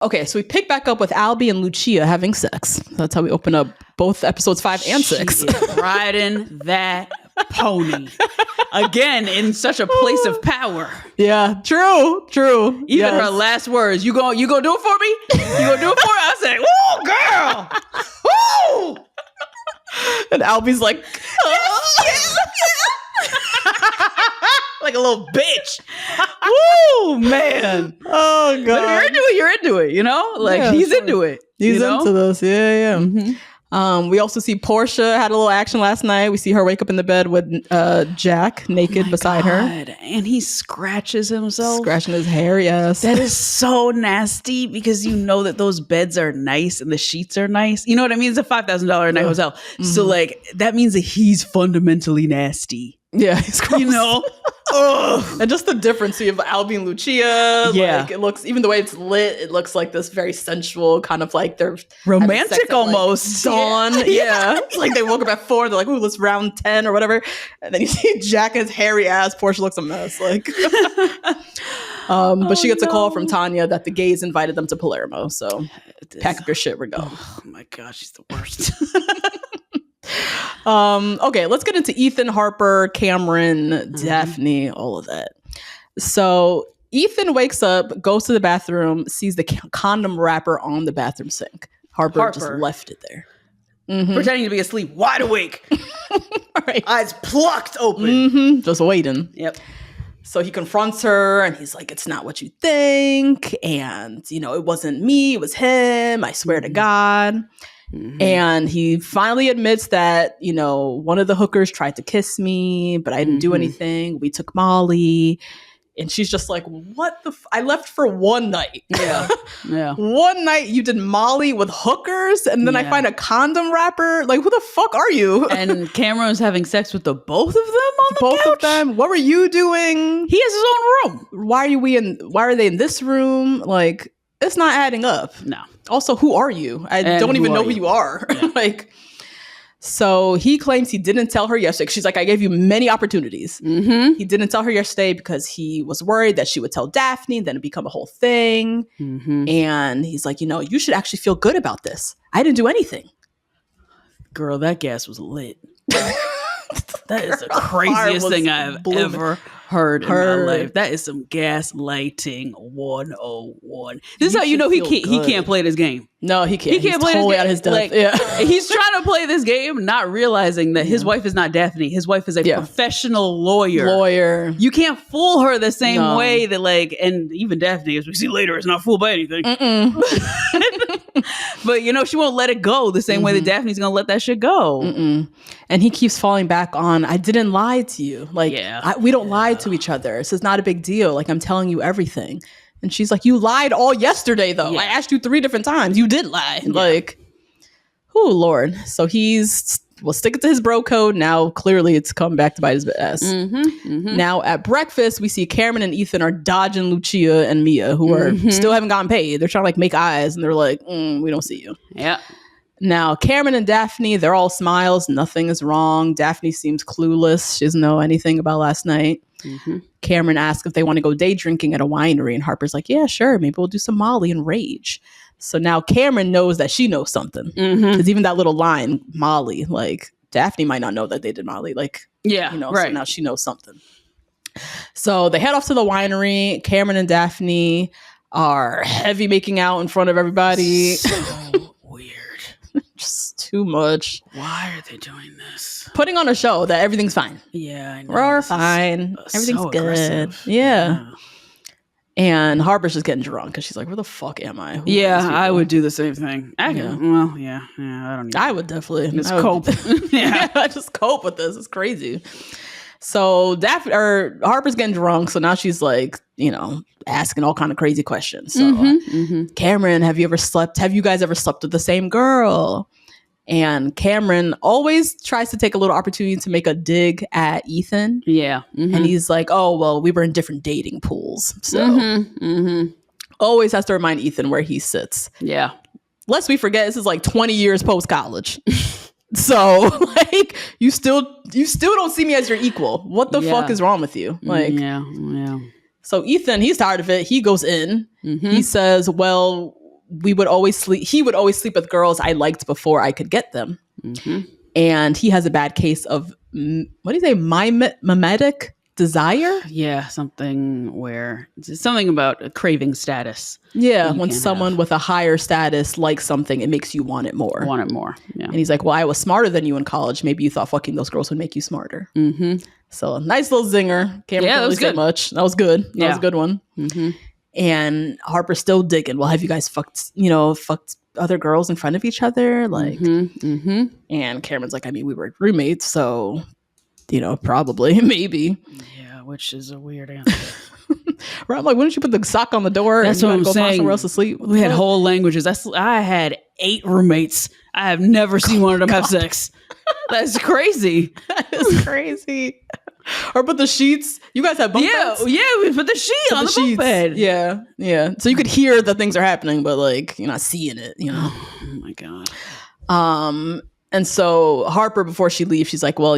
Okay, so we pick back up with Albie and Lucia having sex. That's how we open up both episodes 5 and 6. She is riding that pony. Again, in such a place of power. Yeah, true. Even her last words, you gonna do it for me? You gonna do it for me? I said, "Woo, girl!" Woo! And Albie's like, like a little bitch. woo, man. Oh, God. But if you're into it, you know? Like, Yeah, he's sure. into it. He's you know? into this. Yeah. Mm-hmm. We also see Portia had a little action last night. We see her wake up in the bed with Jack naked beside her. And he scratches himself. Scratching his hair, yes. That is so nasty because you know that those beds are nice and the sheets are nice. You know what I mean? It's a $5,000 a night hotel. Mm-hmm. So, like, that means that he's fundamentally nasty. Yeah, he's gross. You know? And just the difference of Albie and Lucia. Yeah. Like, it looks, even the way it's lit, it looks like this very sensual, kind of like they're romantic Like, almost. dawn. Yeah. Like they woke up at 4, they're like, ooh, let's round 10 or whatever. And then you see Jack and his hairy ass. Portia looks a mess. Like, but she gets a call from Tanya that the gays invited them to Palermo. So pack up your shit, we're going. Oh my gosh, she's the worst. Okay, let's get into Ethan, Harper, Cameron, Daphne, all of that. So Ethan wakes up, goes to the bathroom, sees the condom wrapper on the bathroom sink. Harper just left it there. Mm-hmm. Pretending to be asleep, wide awake. Right. Eyes plucked open. Mm-hmm. Just waiting. Yep. So he confronts her and he's like, it's not what you think. And, you know, it wasn't me, it was him. I swear to God. Mm-hmm. And he finally admits that, you know, one of the hookers tried to kiss me, but I didn't do anything. We took Molly. And she's just like, what the I left for one night. Yeah. Yeah. One night you did Molly with hookers and then I find a condom wrapper. Like, who the fuck are you? And Cameron's having sex with the both of them on the couch? Both of them? What were you doing? He has his own room. Why are they in this room? Like, it's not adding up. No. Also, who are you? I don't even know who you are. Yeah. Like, so he claims he didn't tell her yesterday. She's like, I gave you many opportunities. Mm-hmm. He didn't tell her yesterday because he was worried that she would tell Daphne, then it'd become a whole thing. Mm-hmm. And he's like, you know, you should actually feel good about this. I didn't do anything. Girl, that gas was lit. That is the craziest thing I've ever heard in my life. That is some gaslighting 101. This is how you know he can't play this game. No, he can't. He can't play totally this game. Out of his depth. Like, yeah. He's trying to play this game, not realizing that his wife is not Daphne. His wife is a professional lawyer. You can't fool her the same way that, like, and even Daphne, as we see later, is not fooled by anything. But, you know, she won't let it go the same way that Daphne's going to let that shit go. And he keeps falling back on, I didn't lie to you. Like, we don't lie to each other. This is not a big deal. Like, I'm telling you everything. And she's like, you lied all yesterday, though. I asked you 3 different times. You did lie. Like, oh, Lord. So he's sticking to his bro code. Now, clearly, it's come back to bite his ass. Now, at breakfast, we see Cameron and Ethan are dodging Lucia and Mia, who are still haven't gotten paid. They're trying to, like, make eyes. And they're like, we don't see you. Yeah. Now, Cameron and Daphne, they're all smiles. Nothing is wrong. Daphne seems clueless. She doesn't know anything about last night. Cameron asks if they want to go day drinking at a winery. And Harper's like, yeah, sure. Maybe we'll do some Molly and rage. So now Cameron knows that she knows something. Because even that little line, Molly, like, Daphne might not know that they did Molly. Like, you know, so now she knows something. So they head off to the winery. Cameron and Daphne are heavy making out in front of everybody. So weird. Just too much. Why are they doing this? Putting on a show that everything's fine. Yeah, I know. We're fine. Everything's so good. aggressive. Yeah. And Harper's just getting drunk because she's like, where the fuck am I? I would do the same thing. I don't need I would definitely. Just cope. Just cope with this. It's crazy. So Harper's getting drunk. So now she's like, you know, asking all kind of crazy questions. So Cameron, have you guys ever slept with the same girl? And Cameron always tries to take a little opportunity to make a dig at Ethan. Yeah. And he's like, oh, well, we were in different dating pools. So always has to remind Ethan where he sits. Yeah. Lest we forget, this is like 20 years post-college. So, like, you still don't see me as your equal. What the fuck is wrong with you? Like, So Ethan, he's tired of it. He goes in. He says, well, he would always sleep with girls I liked before I could get them. And he has a bad case of, what do you say, mimetic desire? Yeah, something about a craving status. Yeah, when someone with a higher status likes something, it makes you want it more. Yeah. And he's like, well, I was smarter than you in college. Maybe you thought fucking those girls would make you smarter. So a nice little zinger. Can't really say much. That was good. That was a good one. And Harper's still digging. Well, have you guys fucked other girls in front of each other? Like, and Cameron's like, I mean, we were roommates, so, probably, maybe. Yeah, which is a weird answer. Right? I'm like, why don't you put the sock on the door? That's what I'm saying. Find somewhere else to sleep. We had whole languages. I had 8 roommates. I have never seen one of them have sex. That's crazy. That is crazy. Or put the sheets. You guys have bunk beds? Yeah, we put the sheet on the bunk bed. Yeah. So you could hear that things are happening, but like you're not seeing it. Oh my god. And so Harper, before she leaves, she's like, well,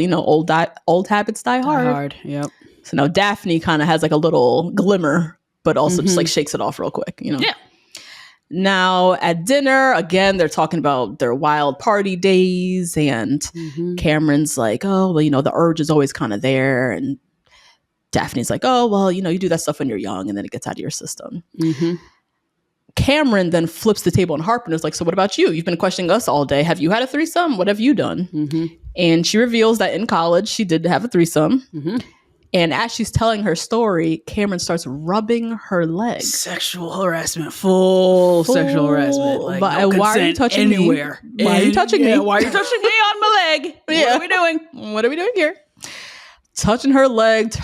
old habits die hard. Yep. So now Daphne kind of has like a little glimmer, but also just like shakes it off real quick. Yeah. Now at dinner, again, they're talking about their wild party days, and Cameron's like, oh, well, the urge is always kind of there. And Daphne's like, oh, well, you do that stuff when you're young and then it gets out of your system. Cameron then flips the table on Harper and is like, so what about you? You've been questioning us all day. Have you had a threesome? What have you done? And she reveals that in college, she did have a threesome. And as she's telling her story, Cameron starts rubbing her leg. Sexual harassment. Full sexual harassment. Like, but no why are you touching anywhere. me? Why are you touching me? Why are you touching me on my leg? What are we doing? What are we doing here? Touching her leg,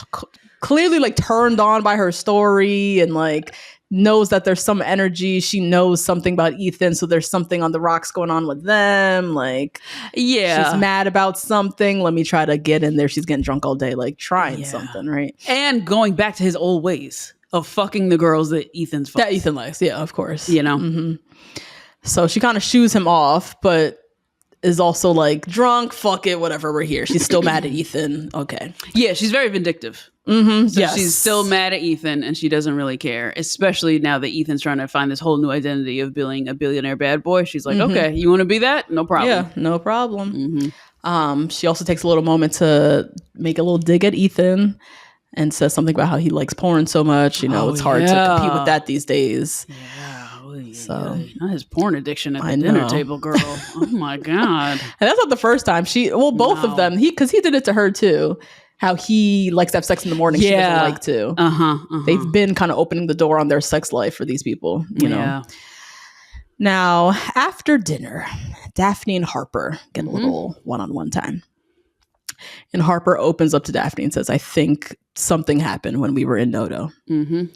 clearly like turned on by her story and like knows that there's some energy. She knows something about Ethan, so there's something on the rocks going on with them. Like, she's mad about something. Let me try to get in there. She's getting drunk all day, like trying something, right? And going back to his old ways of fucking the girls that Ethan's fucks. That Ethan likes, yeah, of course. So she kind of shoos him off, but is also like, drunk, fuck it, whatever, we're here. She's still mad at Ethan. Okay. Yeah, she's very vindictive. So she's still mad at Ethan and she doesn't really care, especially now that Ethan's trying to find this whole new identity of being a billionaire bad boy. She's like, okay, you want to be that? No problem. Yeah, no problem. She also takes a little moment to make a little dig at Ethan and says something about how he likes porn so much. It's hard to compete with that these days. So not his porn addiction at the dinner table, girl. Oh my god. And that's not the first time both of them, because he did it to her too. How he likes to have sex in the morning, she doesn't like to. They've been kind of opening the door on their sex life for these people, you know. Now, after dinner, Daphne and Harper get a little one-on-one time. And Harper opens up to Daphne and says, I think something happened when we were in Noto. And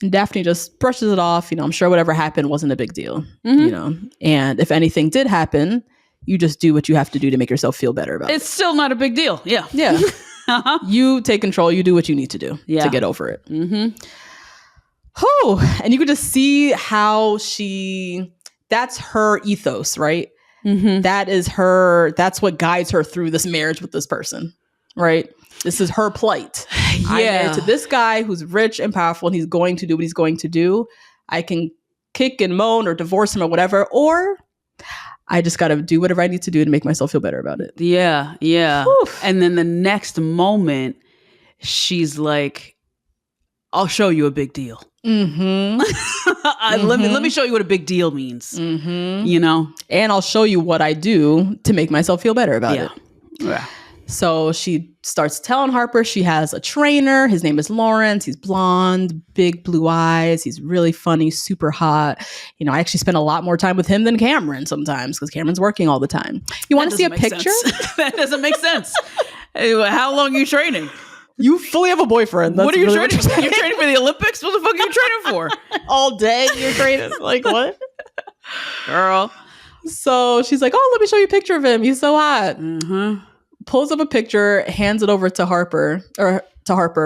Daphne just brushes it off. I'm sure whatever happened wasn't a big deal, And if anything did happen, you just do what you have to do to make yourself feel better about it. It's still not a big deal. Yeah. You take control. You do what you need to do to get over it. And you could just see how that's her ethos, right? That is that's what guides her through this marriage with this person, right? This is her plight. I'm married to this guy who's rich and powerful and he's going to do what he's going to do. I can kick and moan or divorce him or whatever, or I just got to do whatever I need to do to make myself feel better about it. Yeah. Oof. And then the next moment, she's like, I'll show you a big deal. Let me show you what a big deal means. And I'll show you what I do to make myself feel better about it. Yeah. So she starts telling Harper she has a trainer. His name is Lawrence. He's blonde, big blue eyes. He's really funny, super hot. I actually spend a lot more time with him than Cameron sometimes because Cameron's working all the time. You want to see a picture? That doesn't make sense. How long are you training? You fully have a boyfriend. What are you training for? You're training for the Olympics? What the fuck are you training for? All day you're training? Like what? Girl. So she's like, oh, let me show you a picture of him. He's so hot. Pulls up a picture, hands it over to Harper,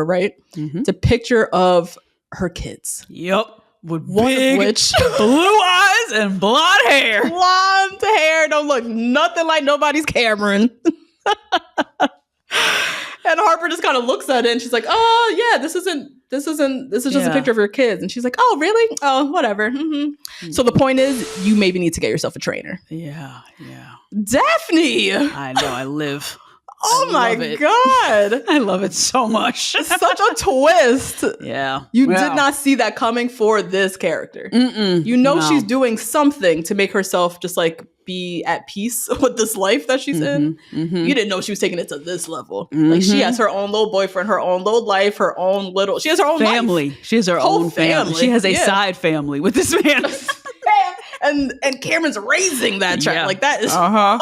right? It's a picture of her kids. Yep. With one of which blue eyes and blonde hair. Blonde hair. Don't look nothing like nobody's Cameron. And Harper just kind of looks at it and she's like, oh, yeah, this is just a picture of your kids. And she's like, oh, really? Oh, whatever. Mm-hmm. So the point is, you maybe need to get yourself a trainer. Yeah. Daphne! I know, I live. Oh my God. I love it so much. Such a twist. Yeah. You did not see that coming for this character. She's doing something to make herself just like be at peace with this life that she's in. You didn't know she was taking it to this level. Like she has her own little boyfriend, her own little life, she has her own family. Life. She has her own family. She has a side family with this man. and Cameron's raising that child. Like that is wild.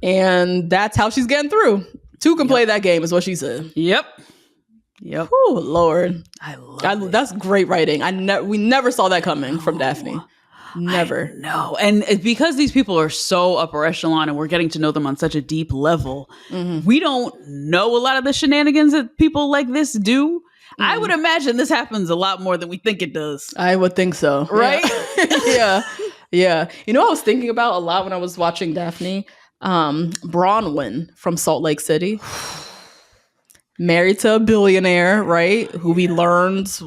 And that's how she's getting through. Two can play that game is what she said. Yep. Oh Lord. I love it. That's great writing. We never saw that coming from Daphne. Never. No. And because these people are so upper echelon and we're getting to know them on such a deep level, we don't know a lot of the shenanigans that people like this do. I would imagine this happens a lot more than we think it does. I would think so. Right? Yeah. You know what I was thinking about a lot when I was watching Daphne? Bronwyn from Salt Lake City. Married to a billionaire, right? Who we learned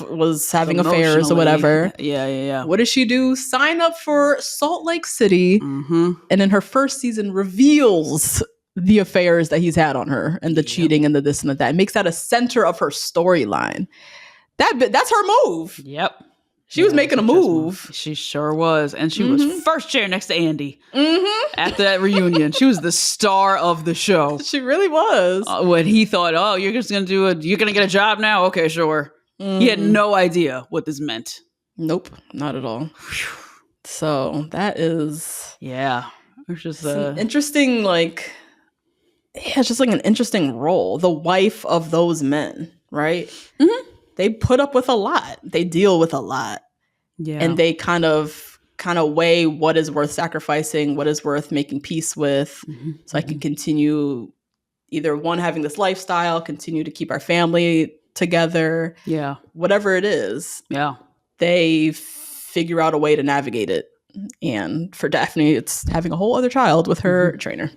was having affairs or whatever. Yeah. What does she do? Sign up for Salt Lake City. And in her first season reveals the affairs that he's had on her and the cheating and the this and the that. It makes that a center of her storyline. That's her move. Yep. She was making a move. She sure was. And she was first chair next to Andy after that reunion. She was the star of the show. She really was. When he thought, oh, you're going to get a job now? Okay, sure. He had no idea what this meant. Nope, not at all. So that is... Yeah. It's just an interesting, it's just like an interesting role. The wife of those men, right? They put up with a lot. They deal with a lot. Yeah. And they kind of weigh what is worth sacrificing, what is worth making peace with. So I can continue either one, having this lifestyle, continue to keep our family together. Yeah. Whatever it is. Yeah. They figure out a way to navigate it. And for Daphne, it's having a whole other child with her trainer.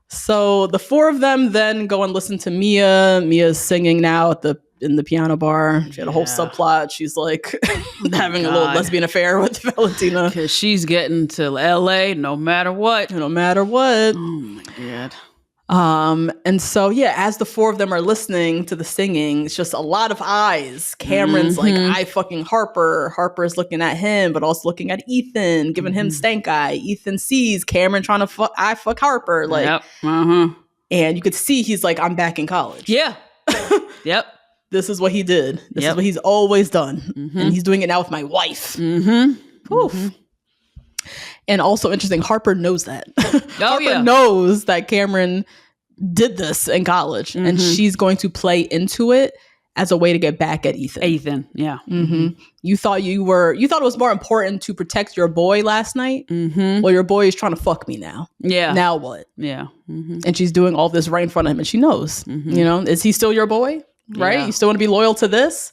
So the four of them then go and listen to Mia. Mia's singing now in the piano bar. She had a whole subplot. She's like having a little lesbian affair with Valentina. Because she's getting to LA no matter what. No matter what. Oh my God. And so, as the four of them are listening to the singing, it's just a lot of eyes. Cameron's like, I fucking Harper. Harper's looking at him, but also looking at Ethan, giving him stank eye. Ethan sees Cameron trying to fuck Harper. And you could see he's like, I'm back in college. Yeah. Yep. This is what he did. This is what he's always done. And he's doing it now with my wife. And also interesting, Harper knows that. Harper knows that Cameron did this in college, and she's going to play into it as a way to get back at Ethan. Yeah. You thought it was more important to protect your boy last night. Well, your boy is trying to fuck me now. Yeah. Now what? Yeah. And she's doing all this right in front of him, and she knows. Is he still your boy? Right? Yeah. You still want to be loyal to this?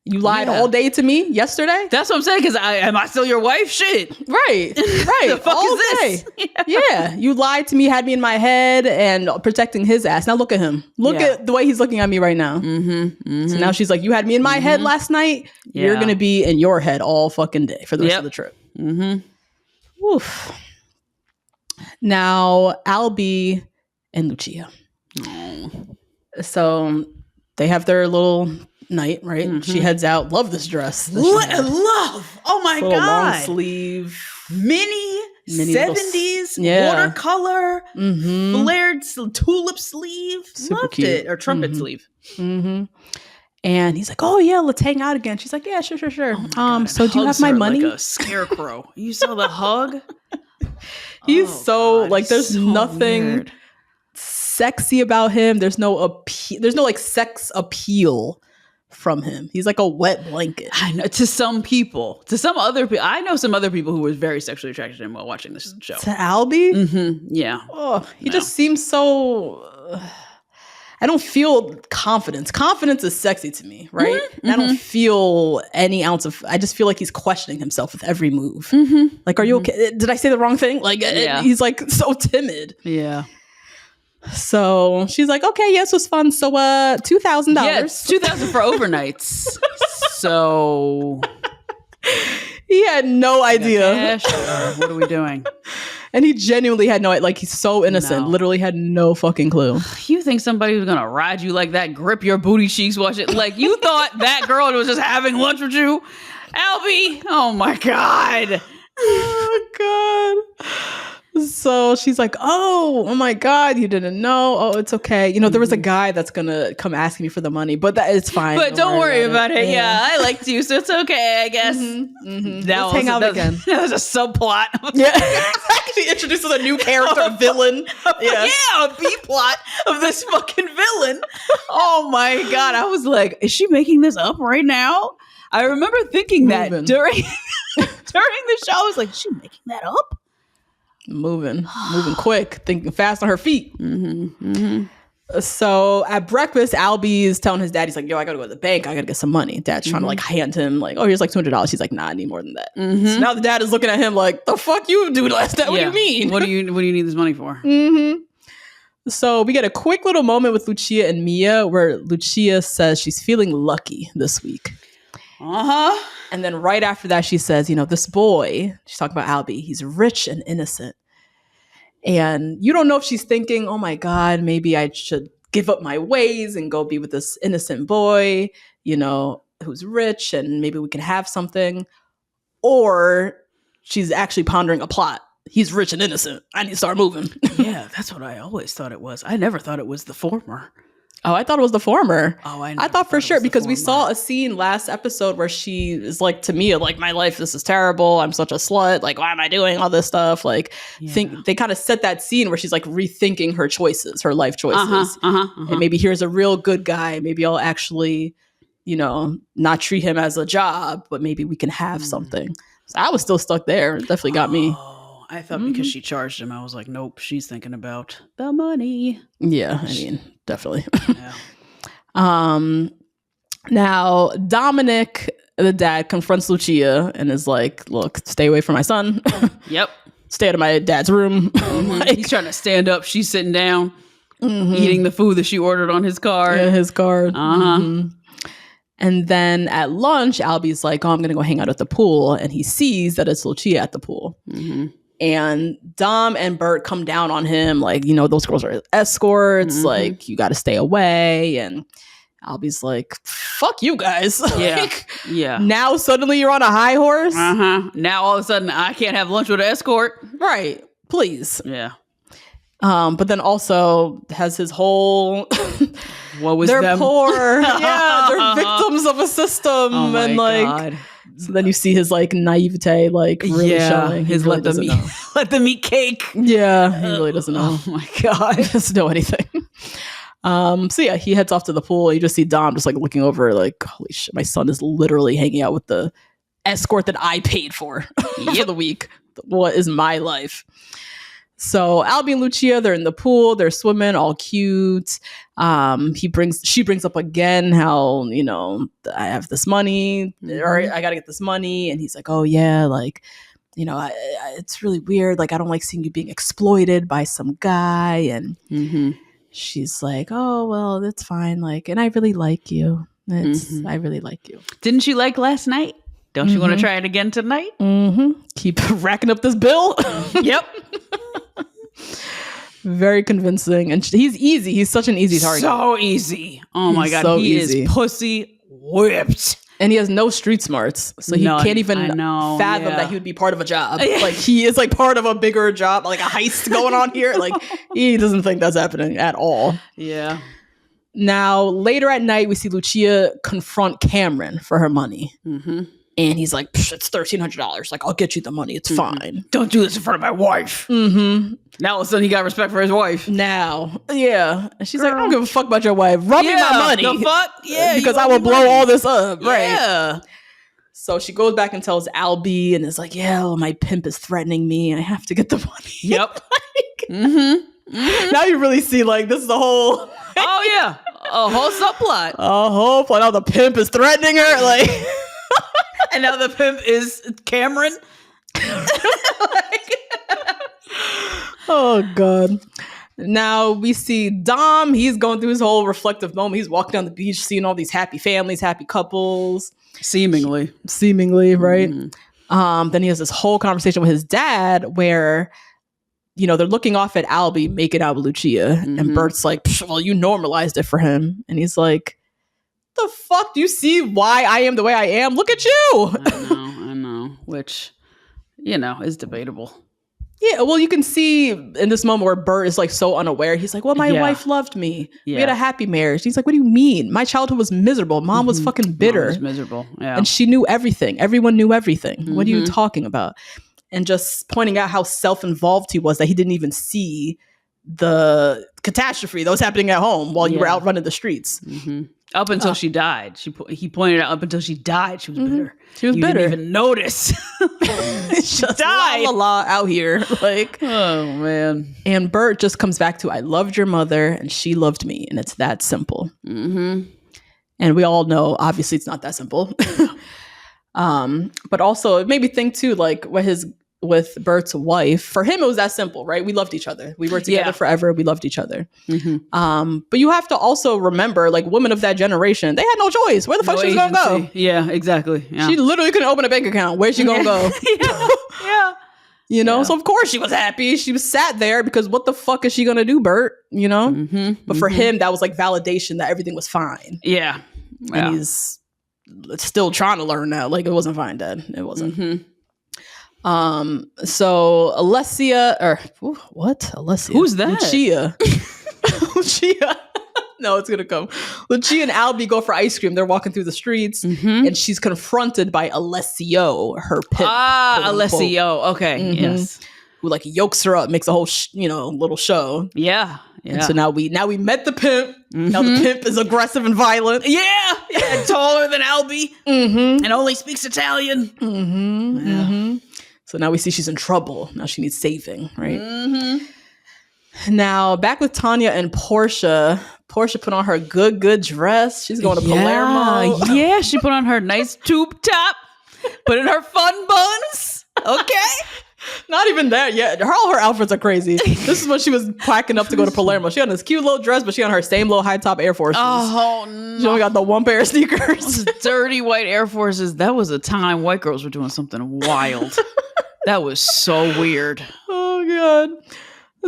You lied all day to me yesterday. That's what I'm saying. Because am I still your wife? Shit. Right. The fuck all is this? Yeah. You lied to me, had me in my head, and protecting his ass. Now look at him. Look at the way he's looking at me right now. So now she's like, you had me in my head last night. Yeah. You're gonna be in your head all fucking day for the rest of the trip. Oof. Now Albie and Lucia. So they have their little night, right? She heads out. Love this dress. Love. Oh my God. Long sleeve. Mini 70s watercolor flared tulip sleeve. Super Loved cute. it. Or trumpet sleeve. And he's like, oh yeah, let's hang out again. She's like, yeah, sure. Oh so do you have my money? Like a scarecrow. You saw the hug? He's there's nothing weird. Sexy about him. There's no sex appeal from him. He's like a wet blanket. I know, to some people. To some other people. I know some other people who were very sexually attracted to him while watching this show. To Albie? Yeah. Oh, he just seems so... I don't feel confidence. Confidence is sexy to me, right? Mm-hmm. I don't feel any ounce of, I just feel like he's questioning himself with every move. Mm-hmm. Like, are you okay? Did I say the wrong thing? Like, he's like so timid. Yeah. So she's like, okay, yes, it was fun. So $2,000. Yes, $2,000 for overnights. So he had no idea. What are we doing? And he genuinely had no, like, he's so innocent. Literally had no fucking clue. You think somebody was gonna ride you like that, grip your booty cheeks, watch it? Like, you thought that girl was just having lunch with you? Albie, oh my God. Oh God. So she's like, oh my God, you didn't know. Oh, it's okay. You know, there was a guy that's gonna come asking me for the money, but it's fine. But don't worry about it. Yeah, I liked you, so it's okay, I guess. Let's hang out again. That was a subplot. Yeah, exactly. She introduces a new character, a villain. Yeah, a B plot of this fucking villain. Oh my God, I was like, is she making this up right now? I remember thinking that during the show. I was like, is she making that up? Moving quick, thinking fast on her feet. So at breakfast, Albie is telling his dad, he's like, yo, I gotta go to the bank. I gotta get some money. Dad's trying to like hand him like, oh, here's like $200. He's like, nah, I need more than that. So now the dad is looking at him like, the fuck you do last night? What do you mean? What do you need this money for? So we get a quick little moment with Lucia and Mia where Lucia says she's feeling lucky this week. And then right after that, she says, you know, this boy, she's talking about Albie, he's rich and innocent. And you don't know if she's thinking, oh my God, maybe I should give up my ways and go be with this innocent boy, you know, who's rich and maybe we can have something. Or she's actually pondering a plot. He's rich and innocent. I need to start moving. Yeah, that's what I always thought it was. I never thought it was the former. Oh, I thought it was the former. Oh, I thought for sure because we saw a scene last episode where she is like, to me, like, my life, this is terrible. I'm such a slut. Like, why am I doing all this stuff? Like, think they kind of set that scene where she's like rethinking her choices, her life choices. And maybe here's a real good guy. Maybe I'll actually, you know, not treat him as a job, but maybe we can have something. So I was still stuck there. It definitely got me. I thought because she charged him, I was like, nope, she's thinking about the money. Yeah, I mean, definitely. Now, Dominic, the dad, confronts Lucia and is like, look, stay away from my son. Yep. Stay out of my dad's room. Like, he's trying to stand up. She's sitting down, eating the food that she ordered on his card. Yeah, his card. And then at lunch, Albie's like, oh, I'm going to go hang out at the pool. And he sees that it's Lucia at the pool. And Dom and Bert come down on him like, you know, those girls are escorts. Like, you got to stay away. And Albie's like, fuck you guys. Like, now suddenly you're on a high horse. Now all of a sudden I can't have lunch with an escort. Right. Please. Yeah. But then also has his whole... What was they're them? Poor. Yeah, they're victims of a system. Oh my and like... God. So then you see his like naivete like really showing. His really let them eat cake. Yeah, he really doesn't know. Oh my God. He doesn't know anything. So yeah, he heads off to the pool. You just see Dom just like looking over like, holy shit, my son is literally hanging out with the escort that I paid for for the week. What is my life? So Albie and Lucia, they're in the pool, they're swimming, all cute. She brings up again how, you know, I have this money, or I gotta get this money, and he's like, oh yeah, like, you know, it's really weird. Like, I don't like seeing you being exploited by some guy, and she's like, oh well, that's fine. Like, and I really like you. I really like you. Didn't you like last night? Don't you want to try it again tonight? Keep racking up this bill. Yep. Very convincing. And he's easy. He's such an easy target. So easy. Oh my God. So he is pussy whipped. And he has no street smarts. So he can't even fathom that he would be part of a job. Like, he is like part of a bigger job, like a heist going on here. Like, he doesn't think that's happening at all. Yeah. Now, later at night, we see Lucia confront Cameron for her money. And he's like, it's $1,300. Like, I'll get you the money. It's fine. Don't do this in front of my wife. Now all of a sudden he got respect for his wife. Now. Yeah. And she's like, I don't give a fuck about your wife. Rub me my money. The fuck? Yeah. Because I will blow all this up. Right. Yeah. So she goes back and tells Albie and is like, yeah, well, my pimp is threatening me. I have to get the money. Yep. Now you really see, like, this is the whole Oh yeah, a whole subplot. A whole plot. Now the pimp is threatening her, like, and now the pimp is Cameron. Oh God. Now we see Dom. He's going through his whole reflective moment. He's walking down the beach, seeing all these happy families, happy couples. Seemingly, right? Then he has this whole conversation with his dad where, you know, they're looking off at Albie making out with Lucia. And Bert's like, well, you normalized it for him. And he's like, the fuck? Do you see why I am the way I am? Look at you. I know. Which, you know, is debatable. Yeah, well, you can see in this moment where Bert is like so unaware. He's like, well, my wife loved me. We had a happy marriage. He's like, what do you mean? My childhood was miserable. Mom was fucking bitter. Mom was miserable. Yeah. And she knew everything. Everyone knew everything. What are you talking about? And just pointing out how self-involved he was, that he didn't even see the catastrophe that was happening at home while you were out running the streets. Up until she died. He pointed out up until she died, she was bitter. She was bitter. Didn't even notice. She died. La out here. Like, oh, man. And Bert just comes back to, I loved your mother and she loved me. And it's that simple. And we all know, obviously, it's not that simple. But also, it made me think, too, like, with Bert's wife, for him, it was that simple, right? We loved each other. We were together forever. We loved each other. But you have to also remember, like, women of that generation, they had no choice. Where the fuck she was going to go? Yeah, exactly. Yeah. She literally couldn't open a bank account. Where's she going to go? Yeah. You know? So, of course, she was happy. She was sat there because what the fuck is she going to do, Bert? You know? But for him, that was, like, validation that everything was fine. Yeah. And he's still trying to learn that. Like, it wasn't fine, Dad. It wasn't. So Alessia, or what? Alessia? Who's that? Lucia. Lucia. No, it's gonna come. Lucia and Albie go for ice cream. They're walking through the streets, and she's confronted by Alessio, her pimp. Alessio. Okay. Yes. Who like yokes her up, makes a whole little show. Yeah. Yeah. And so now we met the pimp. Now the pimp is aggressive and violent. Yeah. Taller than Albie. And only speaks Italian. So now we see she's in trouble. Now she needs saving, right? Now back with Tanya and Portia. Portia put on her good dress. She's going to Palermo. Yeah, she put on her nice tube top. Put in her fun buns. Okay. Not even that yet. All her outfits are crazy. This is when she was packing up to go to Palermo. She had this cute little dress, but she had her same little high top Air Forces. Oh, no. She only got the one pair of sneakers. Those dirty white Air Forces. That was a time white girls were doing something wild. That was so weird. Oh, God.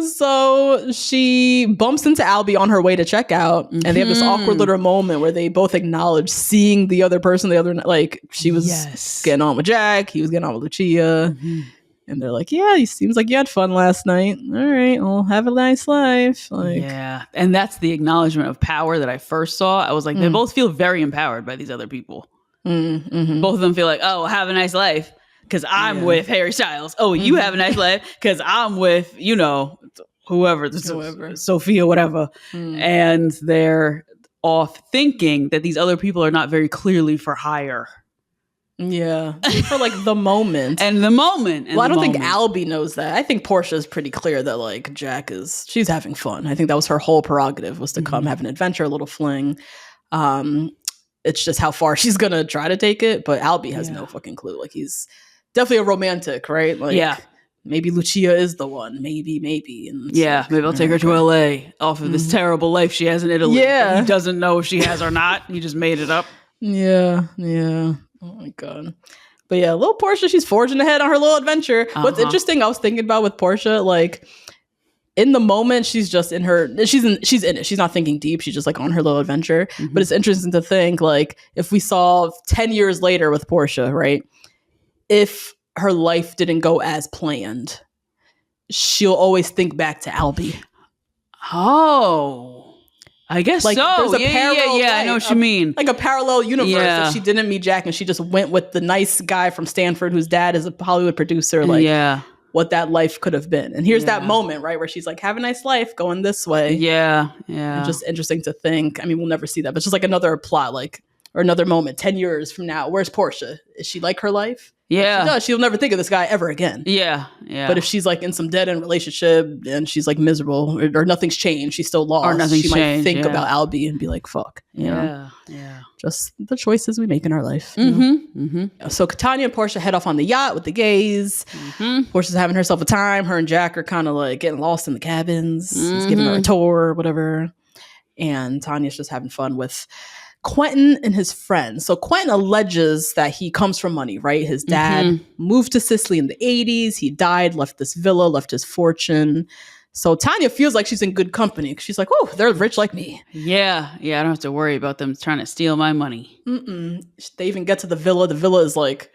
So she bumps into Albie on her way to check out, and they have this awkward little moment where they both acknowledge seeing the other person like she was getting on with Jack, he was getting on with Lucia. And they're like, yeah, it seems like you had fun last night. All right, well, have a nice life. Like, yeah. And that's the acknowledgement of power that I first saw. I was like, they both feel very empowered by these other people. Both of them feel like, oh, have a nice life because I'm with Harry Styles. Oh, you have a nice life because I'm with, whoever, Sophia, whatever. And they're off thinking that these other people are not very clearly for hire. Yeah, for like the moment. And the moment. Well, I don't think Albie knows that. I think Portia's pretty clear that like Jack she's having fun. I think that was her whole prerogative, was to come have an adventure, a little fling. It's just how far she's gonna try to take it. But Albie has no fucking clue. Like, he's definitely a romantic, right? Like, maybe Lucia is the one. Maybe. And maybe I'll take her to LA off of this terrible life she has in Italy. Yeah. He doesn't know if she has or not. He just made it up. Yeah. Oh my God. But yeah, little Portia, she's forging ahead on her little adventure. What's interesting, I was thinking about with Portia, like in the moment, she's just in it. She's in it. She's not thinking deep. She's just like on her little adventure. But it's interesting to think, like, if we saw 10 years later with Portia, right? If her life didn't go as planned, she'll always think back to Albie. Oh, I guess like, so. There's a parallel I know what you mean. Like a parallel universe. If she didn't meet Jack and she just went with the nice guy from Stanford whose dad is a Hollywood producer, like what that life could have been. And here's that moment, right, where she's like, have a nice life going this way. Yeah. And just interesting to think. I mean, we'll never see that, but it's just like another plot, like or another moment, 10 years from now, where's Portia? Is she like her life? Yeah. She does. She'll never think of this guy ever again. Yeah. But if she's like in some dead-end relationship and she's like miserable or nothing's changed, she's still lost, she might think about Albie and be like, fuck. You know? Yeah. Just the choices we make in our life. So Tanya and Portia head off on the yacht with the gays. Portia's having herself a time. Her and Jack are kind of like getting lost in the cabins. He's giving her a tour or whatever. And Tanya's just having fun with Quentin and his friends. So Quentin alleges that he comes from money, right? His dad moved to Sicily in the 80s. He died, left this villa, left his fortune. So Tanya feels like she's in good company. She's like, oh, they're rich like me. Yeah. I don't have to worry about them trying to steal my money. They even get to the villa. The villa is like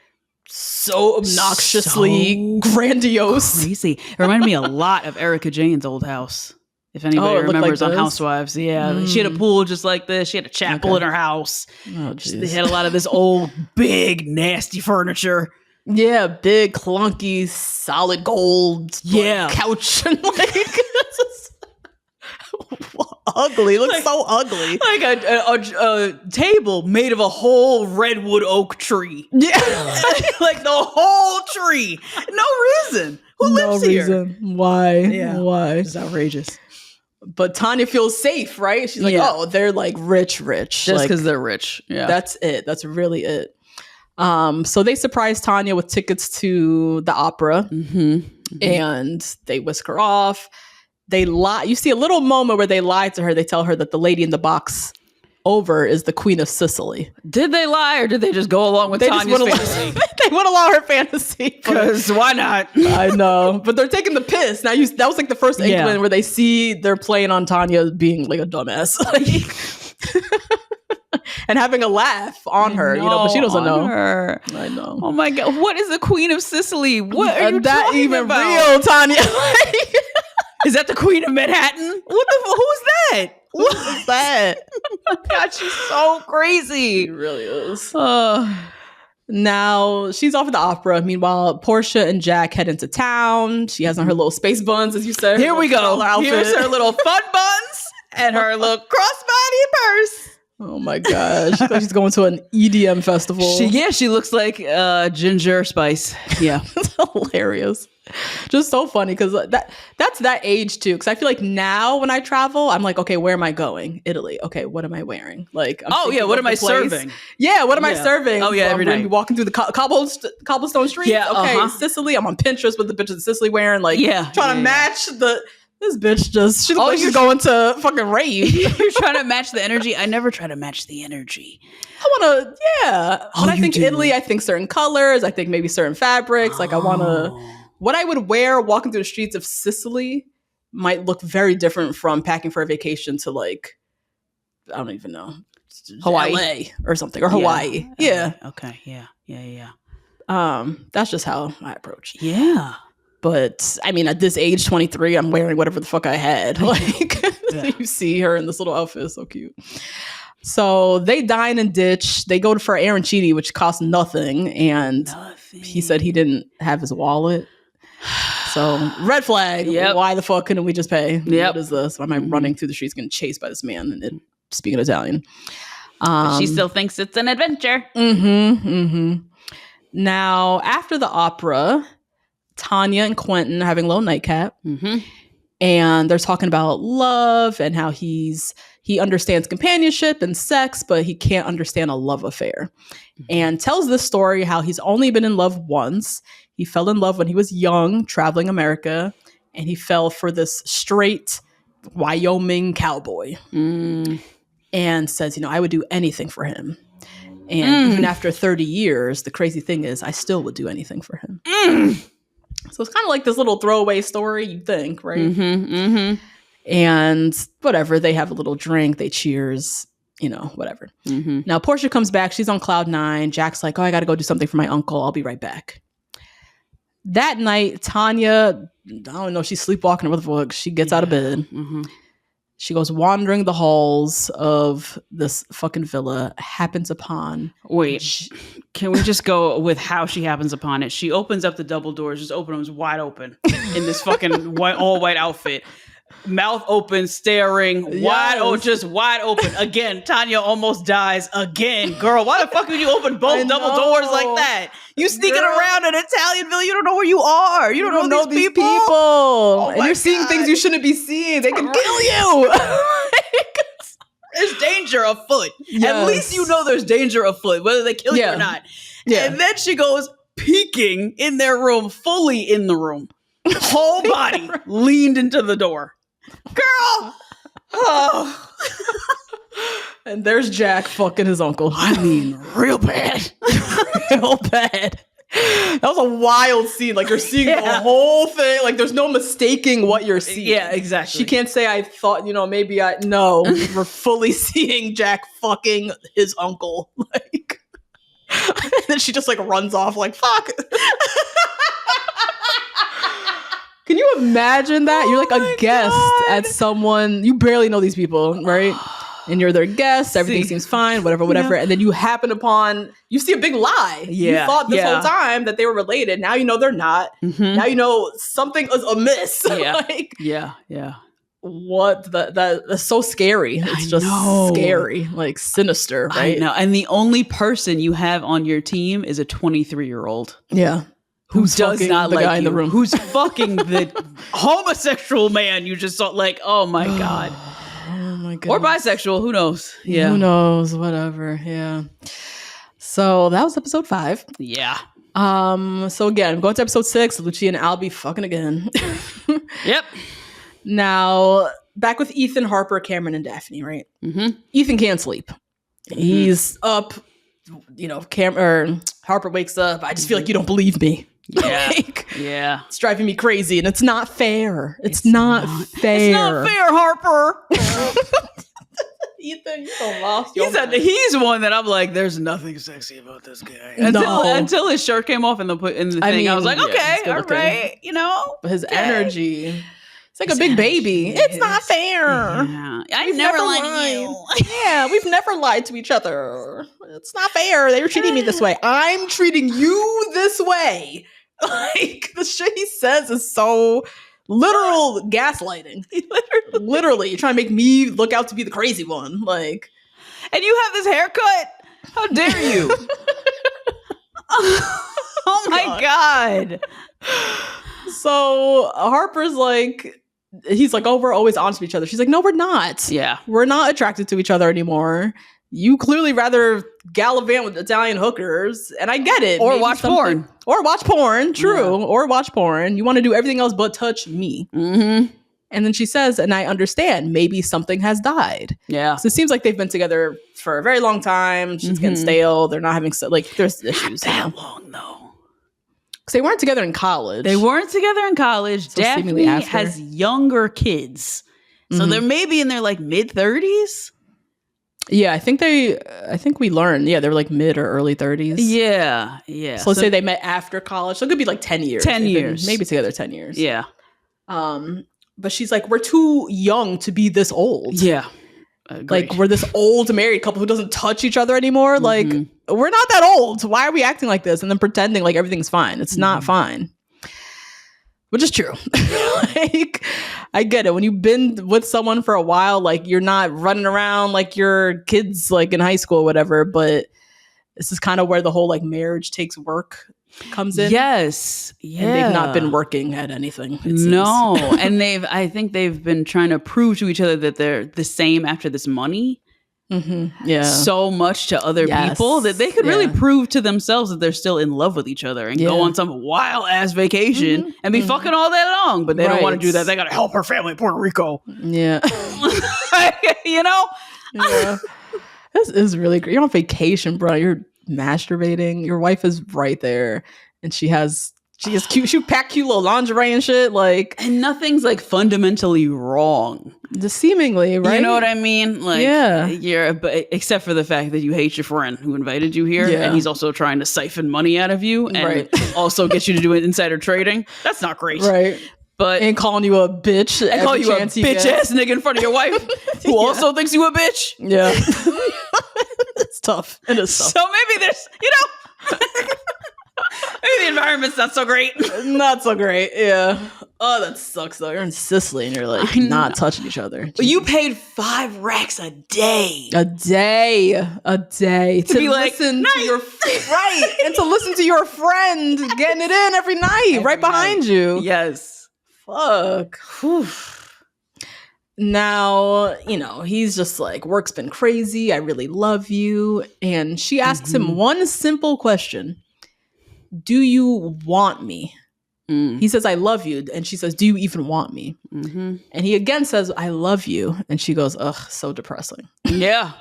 so obnoxiously grandiose. Crazy. It reminded me a lot of Erica Jane's old house. If anybody remembers on Housewives. Yeah. She had a pool just like this. She had a chapel in her house. They had a lot of this old, big, nasty furniture. Yeah, big, clunky, solid gold couch. And like, ugly. It looks so ugly. Like a table made of a whole redwood oak tree. Yeah. Like the whole tree. No reason. Who lives here? Why? Yeah. Why? It's outrageous. But Tanya feels safe, right? She's like, oh, they're like rich. Just because they're rich. Yeah. That's it. That's really it. So they surprise Tanya with tickets to the opera and they whisk her off. They lie. You see a little moment where they lie to her. They tell her that the lady in the box over is the Queen of Sicily. Did they lie or did they just go along with Tanya's fantasy? They went along her fantasy. Because why not? I know. But they're taking the piss. Now that was like the first inkling where they see they're playing on Tanya being like a dumbass. And having a laugh on her, but she doesn't know. Her. I know. Oh my God. What is the Queen of Sicily? What are you that talking even about? real, Tanya? Is that the Queen of Manhattan? Who's that? What is that? Oh my God, she's so crazy. She really is. Now she's off at the opera. Meanwhile, Portia and Jack head into town. She has on her little space buns, as you said. Here we go. Here's her little fun buns and her little crossbody purse. Oh my gosh. She's going to an EDM festival. She looks like Ginger Spice. Yeah. It's hilarious. Just so funny because that's that age too. Because I feel like now when I travel, I'm like, okay, where am I going? Italy. Okay, what am I wearing? Like, what am I serving? Yeah, what am I serving? Oh yeah, every night. I'm walking through the cobblestone streets. Yeah, okay, Sicily. I'm on Pinterest with the bitches in Sicily wearing like, trying to match the. This bitch she looks like she's going to fucking rave. You're trying to match the energy? I never try to match the energy. I want to, When I think Italy, I think certain colors. I think maybe certain fabrics. Like I want to, what I would wear walking through the streets of Sicily might look very different from packing for a vacation to like, I don't even know. Hawaii. LA or something. Or Hawaii. Yeah. Okay. Yeah. That's just how I approach. Yeah. But I mean, at this age, 23, I'm wearing whatever the fuck I had. Like, you see her in this little outfit. It's so cute. So they dine and ditch. They go for arancini, which costs nothing. And he said he didn't have his wallet. So red flag. Yep. Why the fuck couldn't we just pay? What is this? Why am I running through the streets getting chased by this man and speaking Italian? She still thinks it's an adventure. Now, after the opera, Tanya and Quentin are having a little nightcap. And they're talking about love and how he understands companionship and sex, but he can't understand a love affair. And tells this story how he's only been in love once. He fell in love when he was young, traveling America, and he fell for this straight Wyoming cowboy. And says, I would do anything for him. And even after 30 years, the crazy thing is I still would do anything for him. So it's kind of like this little throwaway story, you think, right? And whatever, they have a little drink, they cheers, whatever. Now, Portia comes back. She's on cloud 9. Jack's like, I got to go do something for my uncle. I'll be right back. That night, Tanya, I don't know, she's sleepwalking or what the fuck. She gets out of bed. She goes wandering the halls of this fucking villa, happens upon... Wait, can we just go with how she happens upon it? She opens up the double doors, just open them wide open in this fucking all white outfit. mouth open, staring, wide open. Again, Tanya almost dies again. Girl, why the fuck would you open both double doors like that? You sneaking around in Italianville, you don't know where you are. You don't know these people. Oh, and you're seeing things you shouldn't be seeing. They can kill you. There's danger afoot. Yes. At least you know there's danger afoot, whether they kill you or not. Yeah. And then she goes peeking in their room, fully in the room. Whole body leaned into the door. Girl! Oh. And there's Jack fucking his uncle. I mean, real bad. Real bad. That was a wild scene. Like, you're seeing the whole thing. Like, there's no mistaking what you're seeing. Yeah, exactly. She can't say, I thought, maybe no. We're fully seeing Jack fucking his uncle. Like, and then she just, like, runs off, like, fuck. Can you imagine that? You're like a guest at someone, you barely know these people, right? And you're their guest, everything seems fine, whatever. And then you happen upon, you see a big lie. Yeah. You thought this whole time that they were related. Now you know they're not. Mm-hmm. Now you know something is amiss. Yeah. Like, yeah. What? That's so scary. It's just scary, like sinister, right? I know. And the only person you have on your team is a 23-year-old. Yeah. Who does not like guy you, in the room. Who's fucking the homosexual man you just saw, like, oh my God. Oh my God. Or bisexual, who knows? Yeah. Who knows? Whatever. Yeah. So that was episode 5. Yeah. So again, going to episode 6, Lucia and Albie fucking again. Yep. Now, back with Ethan, Harper, Cameron, and Daphne, right? Mm-hmm. Ethan can't sleep. Mm-hmm. He's up, Harper wakes up. I just feel like you don't believe me. Yeah. Yeah. It's driving me crazy, and it's not fair. It's not fair. It's not fair, Harper. Ethan, you're so lost. He's one that I'm like, there's nothing sexy about this guy. Until his shirt came off in the thing, I was like, okay, all right, But his energy. It's like a big baby. It's not fair. Yeah. I never lied to you. Yeah, we've never lied to each other. It's not fair. They were treating me this way. I'm treating you this way. Like, the shit he says is so literal gaslighting. Literally, you're trying to make me look out to be the crazy one. Like, and you have this haircut? How dare you? Oh my God. So Harper's like, he's like, oh, we're always honest with each other. She's like, no, we're not. Yeah. We're not attracted to each other anymore. You clearly rather gallivant with Italian hookers, and I get it. Or watch porn. Or watch porn, true. Yeah. Or watch porn. You want to do everything else but touch me. Mm-hmm. And then she says, and I understand, maybe something has died. Yeah. So it seems like they've been together for a very long time. She's getting stale. They're not having, there's issues. Not that long, though. Because they weren't together in college. So Daphne has younger kids. So they're maybe in their like mid-30s. Yeah, I think we learned. Yeah, they were like mid or early 30s. Yeah. So let's say they met after college. So it could be like 10 years. 10 years. Maybe together 10 years. Yeah. But she's like, we're too young to be this old. Yeah. Like, we're this old married couple who doesn't touch each other anymore. Like, we're not that old. Why are we acting like this? And then pretending like everything's fine. It's not fine. Which is true. Like, I get it. When you've been with someone for a while, like, you're not running around like your kids, like, in high school or whatever. But this is kind of where the whole, like, marriage takes work comes in. Yes. Yeah. And they've not been working at anything. No. And I think they've been trying to prove to each other that they're the same after this money. Mm-hmm. Yeah. So much to other people that they could really prove to themselves that they're still in love with each other and go on some wild ass vacation and be fucking all day long. But they don't want to do that. They got to help her family in Puerto Rico. Yeah. Yeah. This is really great. You're on vacation, bro. You're masturbating. Your wife is right there. And she has cute. She packed cute little lingerie and shit. Like, and nothing's like fundamentally wrong. Just seemingly, right? You know what I mean? Like, but except for the fact that you hate your friend who invited you here, and he's also trying to siphon money out of you, and also get you to do insider trading. That's not great, right? But and calling you a bitch, and call you a bitch ass nigga in front of your wife, who also thinks you a bitch. Yeah, it's tough. It is tough. So maybe there's, maybe the environment's not so great. Not so great, yeah. Oh, that sucks though. You're in Sicily and you're like not touching each other. But you paid 5 racks a day. A day to be like, listen to your right and to listen to your friend getting it in every night right behind you. Yes. Fuck. Whew. Now, he's just like, work's been crazy. I really love you. And she asks him one simple question. Do you want me? He says, I love you. And she says, do you even want me? And he again says, I love you. And she goes, ugh, so depressing. Yeah.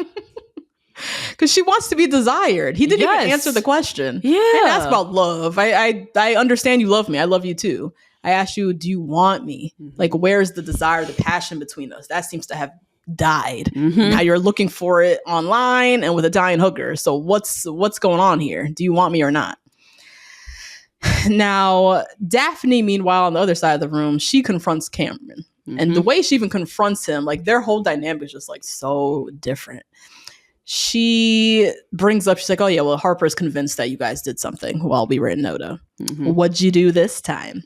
Because she wants to be desired. He didn't even answer the question. Yeah. He didn't ask about love. I understand you love me. I love you too. I asked you, do you want me? Like, where's the desire, the passion between us? That seems to have died. Now you're looking for it online and with a dying hooker. So what's going on here? Do you want me or not? Now, Daphne, meanwhile, on the other side of the room, she confronts Cameron. And the way she even confronts him, like their whole dynamic is just like so different. She brings up, she's like, oh yeah, well, Harper's convinced that you guys did something while we were in Noda. What'd you do this time?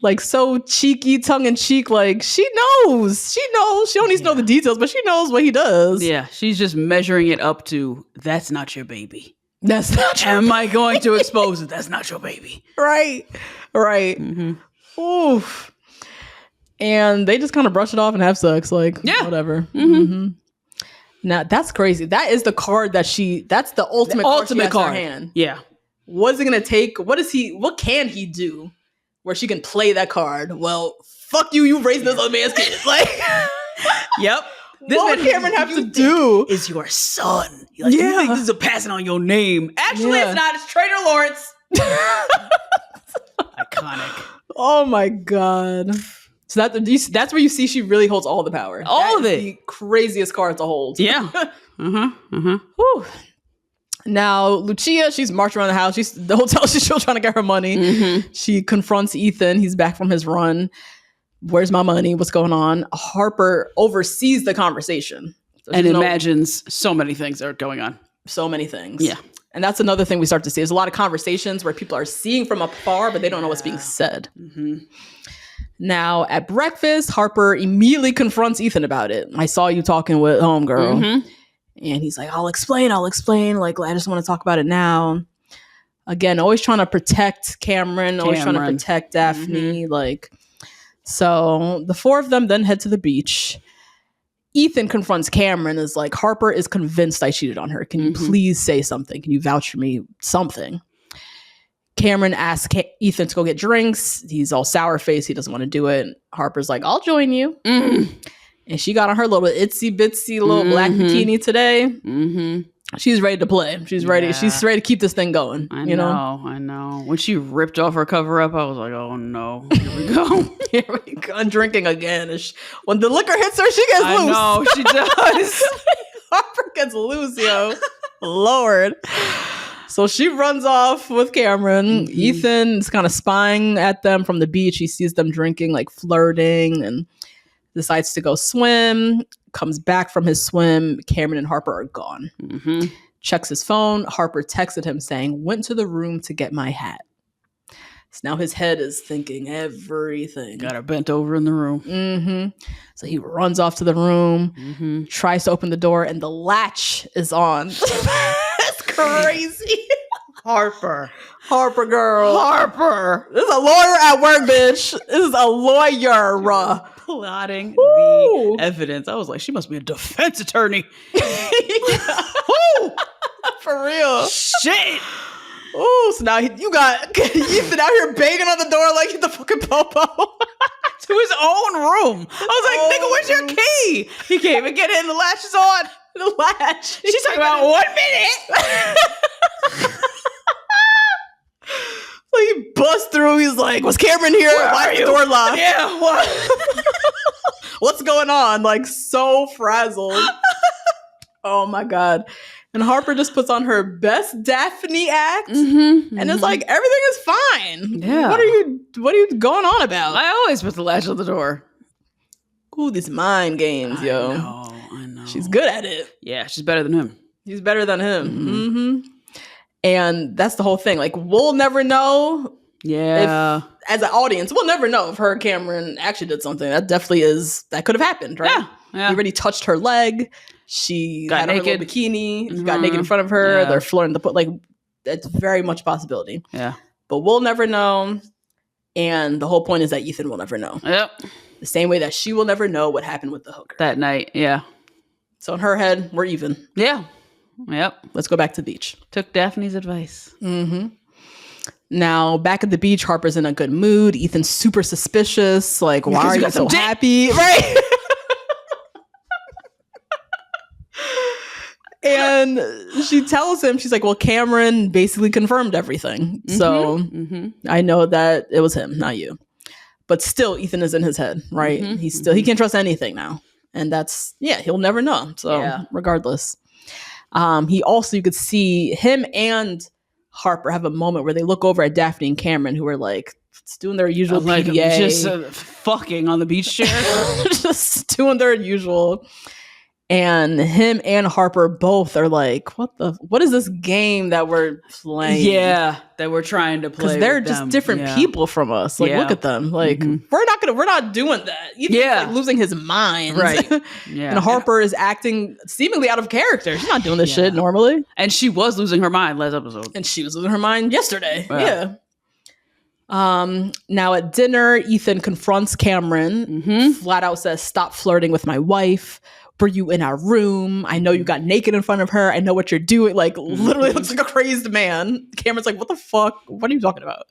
Like so cheeky, tongue in cheek, like she knows. She don't need to know the details, but she knows what he does. Yeah, she's just measuring it up to, that's not your baby. That's not your Am I going to expose it? That's not your baby. Right. Oof. And they just kind of brush it off and have sex, like whatever. Now that's crazy. That is the card that's the ultimate card she has in her hand. Yeah. What is it gonna take? What can he do where she can play that card? Well, fuck you, you raised this other man's kid. Like yep. What would Cameron have to do? Is your son. Like, you think this is a passing on your name. Actually, it's not. It's Trader Lawrence. Iconic. Oh my God. So that's where you see she really holds all the power. All of it. The craziest card to hold. Yeah. Whew. Now, Lucia, she's marching around the house. The hotel, she's still trying to get her money. She confronts Ethan. He's back from his run. Where's my money? What's going on? Harper oversees the conversation. So and imagines so many things are going on. So many things. Yeah. And that's another thing we start to see. There's a lot of conversations where people are seeing from afar, but they don't know what's being said. Now, at breakfast, Harper immediately confronts Ethan about it. I saw you talking with homegirl. And he's like, I'll explain. Like, I just want to talk about it now. Again, always trying to protect Cameron. Always trying to protect Daphne. Like, so the four of them then head to the beach. Ethan confronts Cameron, is like, Harper is convinced I cheated on her. Can you please say something? Can you vouch for me? Something. Cameron asks Ethan to go get drinks. He's all sour faced. He doesn't want to do it. Harper's like, I'll join you. And she got on her little itsy bitsy little black bikini today. She's ready to play. She's ready. She's ready to keep this thing going. I know. When she ripped off her cover up, I was like, oh no, here we go. Here we go. I'm drinking again. When the liquor hits her, she gets loose. I know, she does. Harper gets loose, yo. Lord. So she runs off with Cameron. Ethan's kind of spying at them from the beach. He sees them drinking, like flirting, and decides to go swim. Comes back from his swim. Cameron and Harper are gone. Checks his phone. Harper texted him saying, went to the room to get my hat. So now his head is thinking everything. Got her bent over in the room. So he runs off to the room, tries to open the door, and the latch is on. That's crazy. Harper girl. Harper. This is a lawyer at work, bitch. This is a lawyer. Plotting the evidence. I was like, she must be a defense attorney. For real. Shit. Ooh, so now you got Ethan out here banging on the door like he's the fucking popo. To his own room. I was like, nigga, where's your key? He can't even get in. The latch is on. The latch. She's talking about 1 minute. So he busts through. He's like, was Cameron here? Why is the door locked? Yeah, what? What's going on? Like, so frazzled. Oh my God. And Harper just puts on her best Daphne act. And it's like, everything is fine. Yeah. What are you going on about? I always put the latch on the door. Ooh, these mind games, yo. I know. She's good at it. Yeah, she's better than him. He's better than him. And that's the whole thing. Like, we'll never know Yeah. As an audience, we'll never know if her and Cameron actually did something. That definitely that could have happened, right? Yeah. He already touched her leg. She got had naked. her little bikini. He got naked in front of her. They're flirting that's very much a possibility. Yeah. But we'll never know. And the whole point is that Ethan will never know. Yep. The same way that she will never know what happened with the hooker. That night, yeah. So in her head, we're even. Yeah. Yep. Let's go back to the beach. Took Daphne's advice. Mm-hmm. Now, back at the beach, Harper's in a good mood. Ethan's super suspicious. Like, why are you so happy? Right? And she tells him, she's like, well, Cameron basically confirmed everything. So I know that it was him, not you. But still, Ethan is in his head, right? He can't trust anything now. And he'll never know. So regardless. He also, you could see him and Harper have a moment where they look over at Daphne and Cameron, who are like doing their usual PDA. Just fucking on the beach chair. Just doing their usual. And him and Harper both are like, what is this game that we're playing? Yeah, that we're trying to play. Because they're just different people from us. Like, look at them. Like, we're not doing that. Ethan's like losing his mind. Right. Yeah. And Harper is acting seemingly out of character. She's not doing this shit normally. And she was losing her mind last episode. And she was losing her mind yesterday. Yeah. Now at dinner, Ethan confronts Cameron, flat out says, stop flirting with my wife. Were you in our room? I know you got naked in front of her. I know what you're doing. Like, literally looks like a crazed man. Cameron's like, what the fuck? What are you talking about?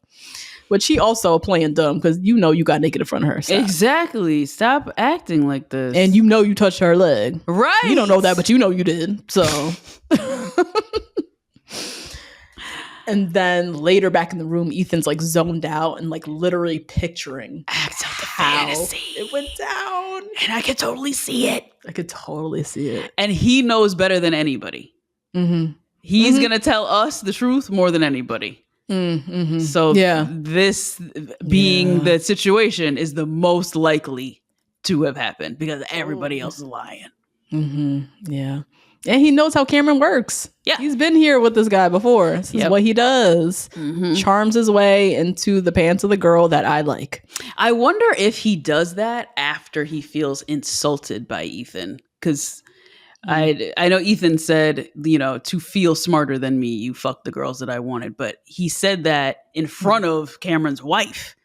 But she also playing dumb because you got naked in front of her. Stop. Exactly. Stop acting like this. And you touched her leg. Right. You don't know that, but you did. So... And then later back in the room, Ethan's like zoned out and like literally picturing how it went down. And I could totally see it. And he knows better than anybody. He's going to tell us the truth more than anybody. So this being the situation is the most likely to have happened because everybody else is lying. Yeah. And he knows how Cameron works. Yeah. He's been here with this guy before. This is what he does. Charms his way into the pants of the girl that I like. I wonder if he does that after he feels insulted by Ethan. Because I know Ethan said, to feel smarter than me, you fucked the girls that I wanted. But he said that in front of Cameron's wife.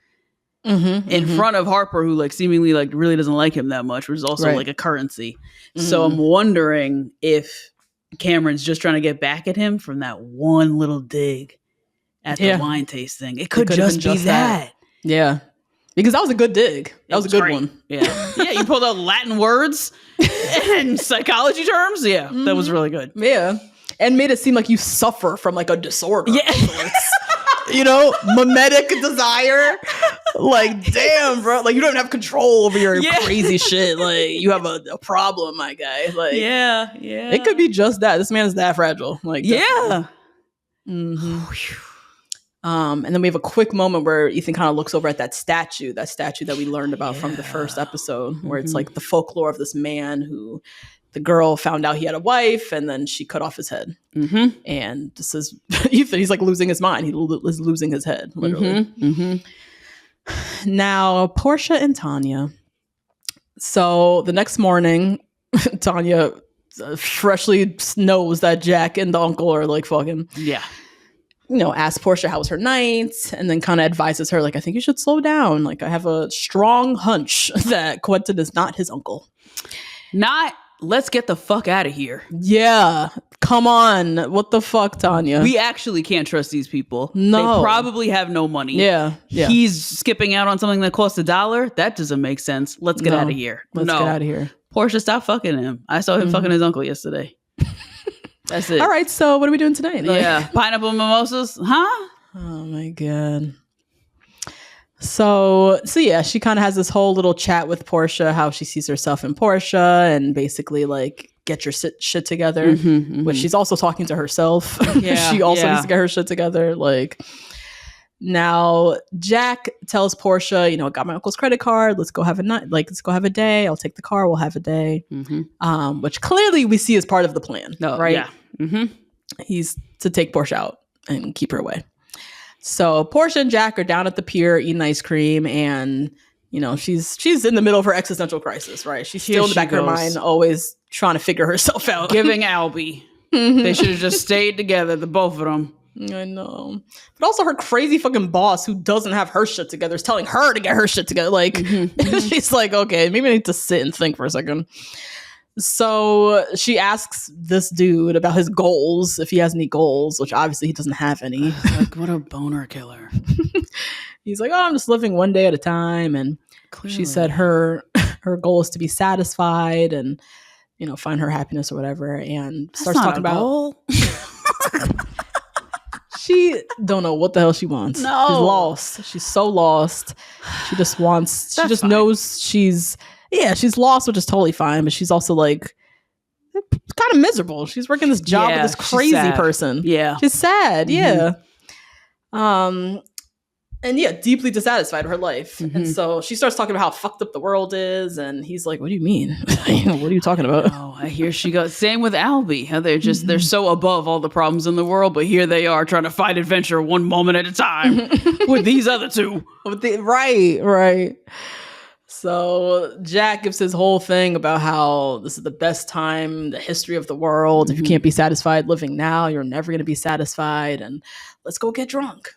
In front of Harper, who like seemingly like really doesn't like him that much, which is also like a currency. So I'm wondering if Cameron's just trying to get back at him from that one little dig at the wine tasting. It could just be that. Yeah. Because that was a good dig. That was a good one. Yeah. Yeah. You pulled out Latin words and psychology terms. Yeah. That was really good. Yeah. And made it seem like you suffer from like a disorder. Yeah. Mimetic desire. Like, damn, bro. Like, you don't have control over your crazy shit. Like, you have a problem, my guy. Like, yeah. It could be just that. This man is that fragile. Like, yeah. And then we have a quick moment where Ethan kind of looks over at that statue that we learned about from the first episode, where it's like the folklore of this man who the girl found out he had a wife and then she cut off his head. And this is Ethan, he's like losing his mind. He is losing his head, literally. Now, Portia and Tanya. So the next morning, Tanya freshly knows that Jack and the uncle are like fucking. Yeah. Asks Portia how was her night, and then kind of advises her, like, I think you should slow down. Like, I have a strong hunch that Quentin is not his uncle. Let's get the fuck out of here. Yeah. Come on. What the fuck, Tanya? We actually can't trust these people. No. They probably have no money. Yeah. He's skipping out on something that costs $1. That doesn't make sense. Let's get out of here. Let's get out of here. Portia, stop fucking him. I saw him fucking his uncle yesterday. That's it. All right. So what are we doing tonight? Yeah. Pineapple mimosas. Huh? Oh my God. So yeah, she kind of has this whole little chat with Portia, how she sees herself in Portia, and basically like get your shit together. But she's also talking to herself. She also needs to get her shit together. Like, now Jack tells Portia, I got my uncle's credit card. Let's go have a night. Like, let's go have a day. I'll take the car. We'll have a day. Which clearly we see as part of the plan, right? Yeah. He's to take Portia out and keep her away. So Portia and Jack are down at the pier eating ice cream, and she's in the middle of her existential crisis, right? She's still in the back of her mind, always trying to figure herself out. Giving Albie. They should have just stayed together, the both of them. I know. But also her crazy fucking boss who doesn't have her shit together is telling her to get her shit together. Like, she's like, okay, maybe I need to sit and think for a second. So she asks this dude about his goals, if he has any goals, which obviously he doesn't have any. Like, what a boner killer. He's like, oh, I'm just living one day at a time. And clearly, she said her goal is to be satisfied and, find her happiness or whatever. And starts talking about goal. She don't know what the hell she wants. No. She's lost. She's so lost. She just wants, she just knows she's lost, which is totally fine. But she's also like kind of miserable. She's working this job with this crazy person. Yeah. She's sad. Yeah. And deeply dissatisfied with her life. And so she starts talking about how fucked up the world is. And he's like, what do you mean? What are you talking about? Oh, here she goes. Same with Albie. How they're just, they're so above all the problems in the world, but here they are trying to find adventure one moment at a time with these other two. Right. So Jack gives his whole thing about how this is the best time in the history of the world. If you can't be satisfied living now, you're never going to be satisfied. And let's go get drunk.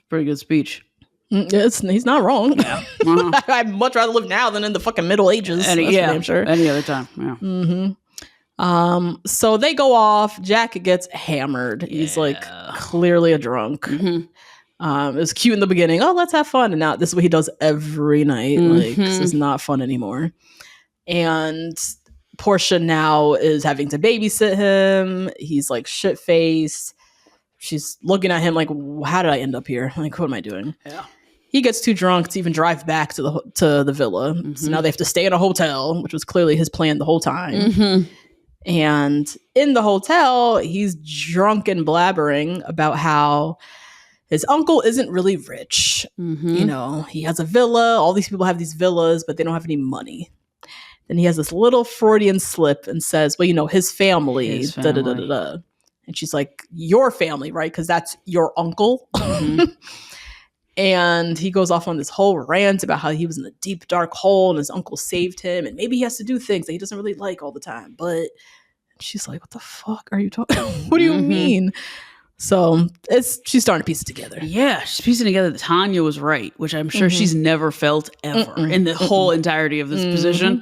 Pretty good speech. He's not wrong. Yeah. Uh-huh. I'd much rather live now than in the fucking Middle Ages. I'm sure. Any other time. Yeah. So they go off. Jack gets hammered. He's like clearly a drunk. It was cute in the beginning. Oh, let's have fun. And now this is what he does every night. Like, this is not fun anymore. And Portia now is having to babysit him. He's like shit faced. She's looking at him like, how did I end up here? Like, what am I doing? Yeah. He gets too drunk to even drive back to the villa. So now they have to stay in a hotel, which was clearly his plan the whole time. And in the hotel, he's drunk and blabbering about how his uncle isn't really rich. He has a villa. All these people have these villas, but they don't have any money. Then he has this little Freudian slip and says, well, his family. Da-da-da-da-da. And she's like, your family, right? Because that's your uncle. And he goes off on this whole rant about how he was in a deep, dark hole and his uncle saved him. And maybe he has to do things that he doesn't really like all the time. But she's like, what the fuck are you talking about? What do you mean? So she's starting to piece it together. Yeah, she's piecing together that Tanya was right, which I'm sure she's never felt ever in the whole entirety of this position.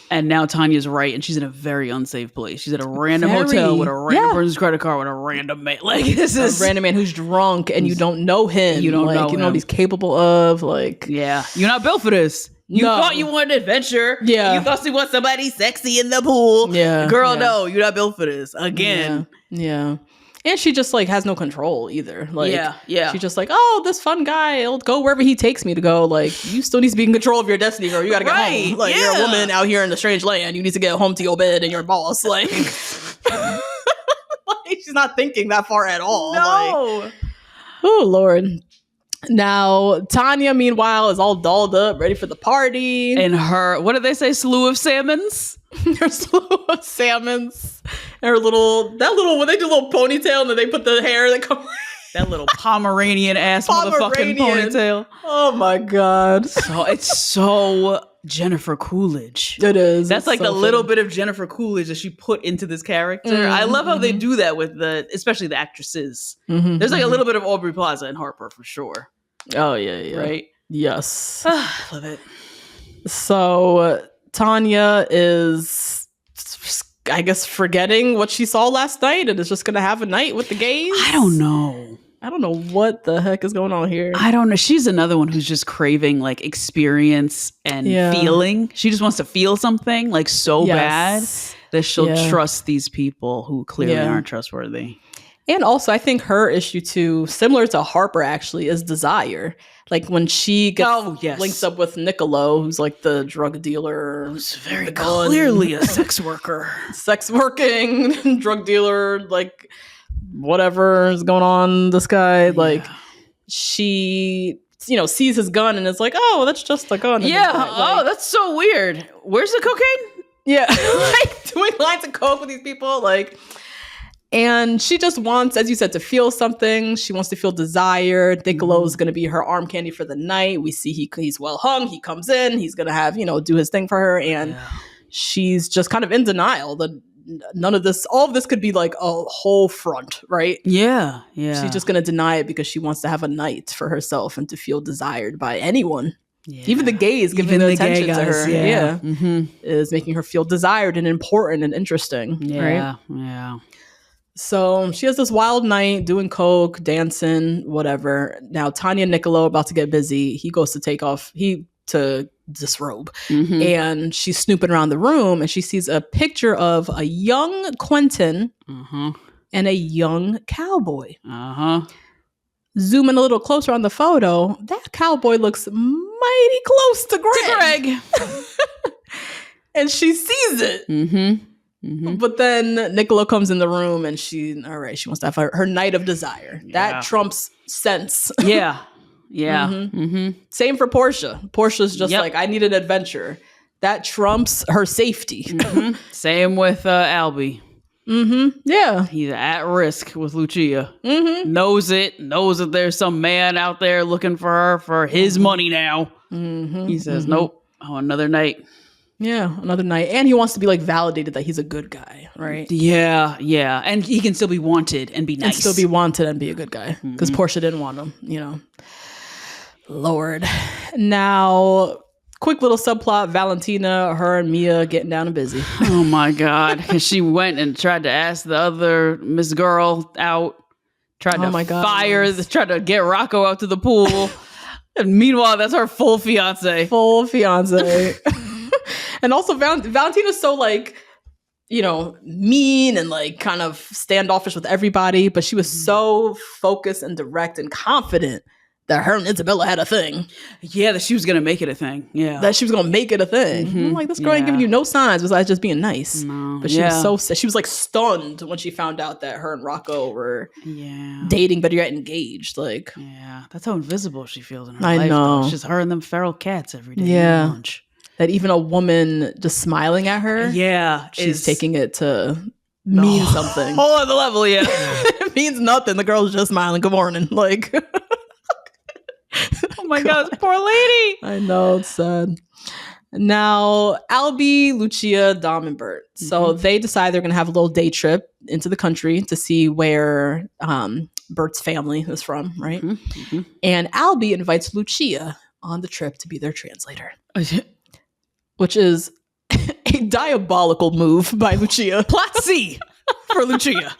And now Tanya's right, and she's in a very unsafe place. She's at a random hotel with a random person's credit card with a random man. Like, this is a random man who's drunk, and you don't know him. You don't know him. You know what he's capable of. Like, yeah, you're not built for this. You thought you wanted adventure. Yeah, you thought you want somebody sexy in the pool. Yeah, girl, no, you're not built for this. Again, yeah. And she just like has no control either. Like, yeah. She's just like, oh, this fun guy, he'll go wherever he takes me to go. Like, you still need to be in control of your destiny, girl. You gotta get home. Like, you're a woman out here in the strange land. You need to get home to your bed and your boss. Like, she's not thinking that far at all. No. Like, oh Lord. Now Tanya, meanwhile, is all dolled up, ready for the party. And her, what did they say? Slew of salmons. Her slew of salmons. And her when they do a little ponytail and then they put the hair that comes. That little Pomeranian ass motherfucking ponytail. Oh my God. So it's so Jennifer Coolidge. It is. That's like the little bit of Jennifer Coolidge that she put into this character. I love how they do that with especially the actresses. There's like a little bit of Aubrey Plaza and Harper for sure. Oh yeah. Right? Yes. Love it. So Tanya is, I guess, forgetting what she saw last night and is just going to have a night with the gays. I don't know what the heck is going on here. I don't know. She's another one who's just craving like experience and feeling. She just wants to feel something like so bad that she'll trust these people who clearly aren't trustworthy. And also, I think her issue too, similar to Harper actually, is desire. Like when she gets linked up with Niccolo, who's like the drug dealer. Who's very clearly a sex worker. Sex working, drug dealer, like whatever is going on, this guy. Like she, sees his gun and is like, oh, that's just a gun. Yeah. That's so weird. Where's the cocaine? Yeah. Like doing lines of coke with these people. Like, And she just wants, as you said, to feel something. She wants to feel desired. Nicolo's going to be her arm candy for the night. We see he's well hung. He comes in. He's going to have, do his thing for her. And she's just kind of in denial that none of this, all of this could be like a whole front, right? Yeah, yeah. She's just going to deny it because she wants to have a night for herself and to feel desired by anyone. Yeah. Even the gays giving the attention to her. Yeah. Is making her feel desired and important and interesting. Yeah, right? Yeah. So she has this wild night doing coke, dancing, whatever. Now Tanya and Nicolo about to get busy. He goes to to disrobe. And she's snooping around the room and she sees a picture of a young Quentin and a young cowboy. Zooming a little closer on the photo, that cowboy looks mighty close to Greg. And she sees it. But then Nicolo comes in the room and she wants to have her night of desire. That trumps sense. Yeah. Same for Portia. Portia's just like, I need an adventure. That trumps her safety. Same with Albie. Yeah. He's at risk with Lucia. Knows that there's some man out there looking for her for his money now. He says, nope, I want another night. Yeah, another night. And he wants to be like validated that he's a good guy, right? Yeah. And he can still be wanted and be nice. And still be wanted and be a good guy. Because Portia didn't want him, Lord. Now, quick little subplot. Valentina, her and Mia getting down and busy. Oh my God. Because she went and tried to ask the other Miss Girl out. Tried to get Rocco out to the pool. And meanwhile, that's her full fiance. And also Valentina's so like, mean and like kind of standoffish with everybody, but she was so focused and direct and confident that her and Isabella had a thing. Yeah, that she was going to make it a thing. Yeah. That she was going to make it a thing. I'm like, this girl ain't giving you no signs besides just being nice. No. But she was like stunned when she found out that her and Rocco were dating, but yet engaged. Like, yeah, that's how invisible she feels in her life. I know. Though. It's just her and them feral cats every day. Yeah. At lunch. That even a woman just smiling at her, she's taking it to mean something. Whole other level, It means nothing. The girl's just smiling. Good morning. Like, oh my God, poor lady. I know, it's sad. Now, Albie, Lucia, Dom, and Bert. So they decide they're going to have a little day trip into the country to see where Bert's family is from, right? And Albie invites Lucia on the trip to be their translator. Which is a diabolical move by Lucia. Plot C for Lucia.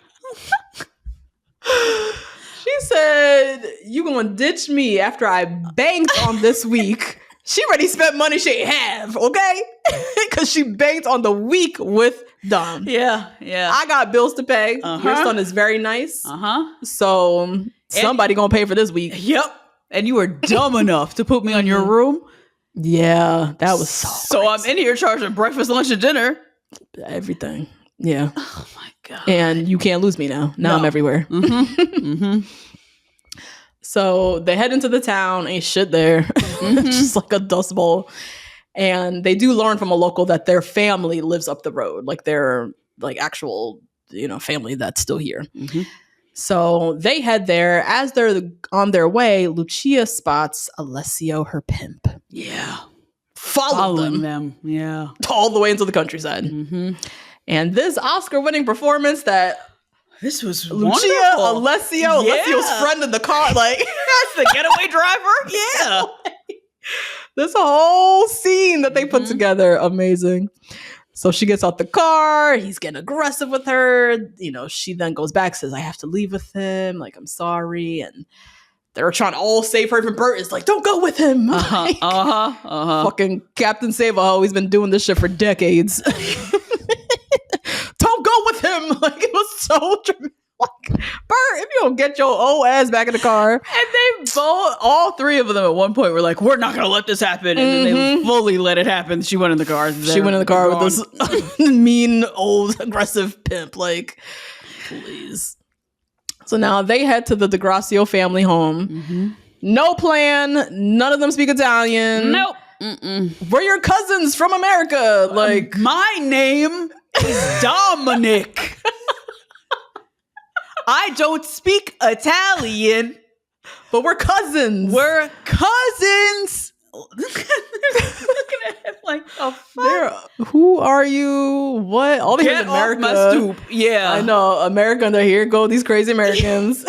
She said, you gonna ditch me after I banked on this week. She already spent money she ain't have, okay? Because she banked on the week with Dom. Yeah. I got bills to pay. Your son is very nice. So somebody gonna pay for this week. Yep. And you were dumb enough to put me on your room. Yeah, that was so crazy. I'm in here charging breakfast, lunch, and dinner. Everything. Yeah. Oh my God. And you can't lose me now. Now I'm everywhere. So they head into the town, ain't shit there. Just like a dust bowl. And they do learn from a local that their family lives up the road. Like their like actual, family that's still here. So they head there. As they're on their way, Lucia spots Alessio, her pimp. Yeah. Following them. Yeah. All the way into the countryside. And this Oscar-winning performance that this was Lucia, wonderful. Alessio's friend in the car, like that's the getaway driver. Yeah. This whole scene that they put together, amazing. So she gets out the car. He's getting aggressive with her. She then goes back, says, I have to leave with him. Like, I'm sorry. And they're trying to all save her. Even Bert is like, don't go with him. Fucking Captain Save-A-Ho. He's been doing this shit for decades. Don't go with him. Like, it was so dramatic. Like, Bert, if you don't get your old ass back in the car. And they all three of them at one point were like, we're not going to let this happen. And then they fully let it happen. She went in the car. She went in the car with this mean, old, aggressive pimp. Like, please. So now they head to the DeGracio family home. No plan. None of them speak Italian. Nope. We're your cousins from America. Like, my name is Dominic. I don't speak Italian, but we're cousins. We're cousins. Looking at him like, oh fuck. Who are you? What? All Get off my stoop. Yeah, I know. America, and here go these crazy Americans.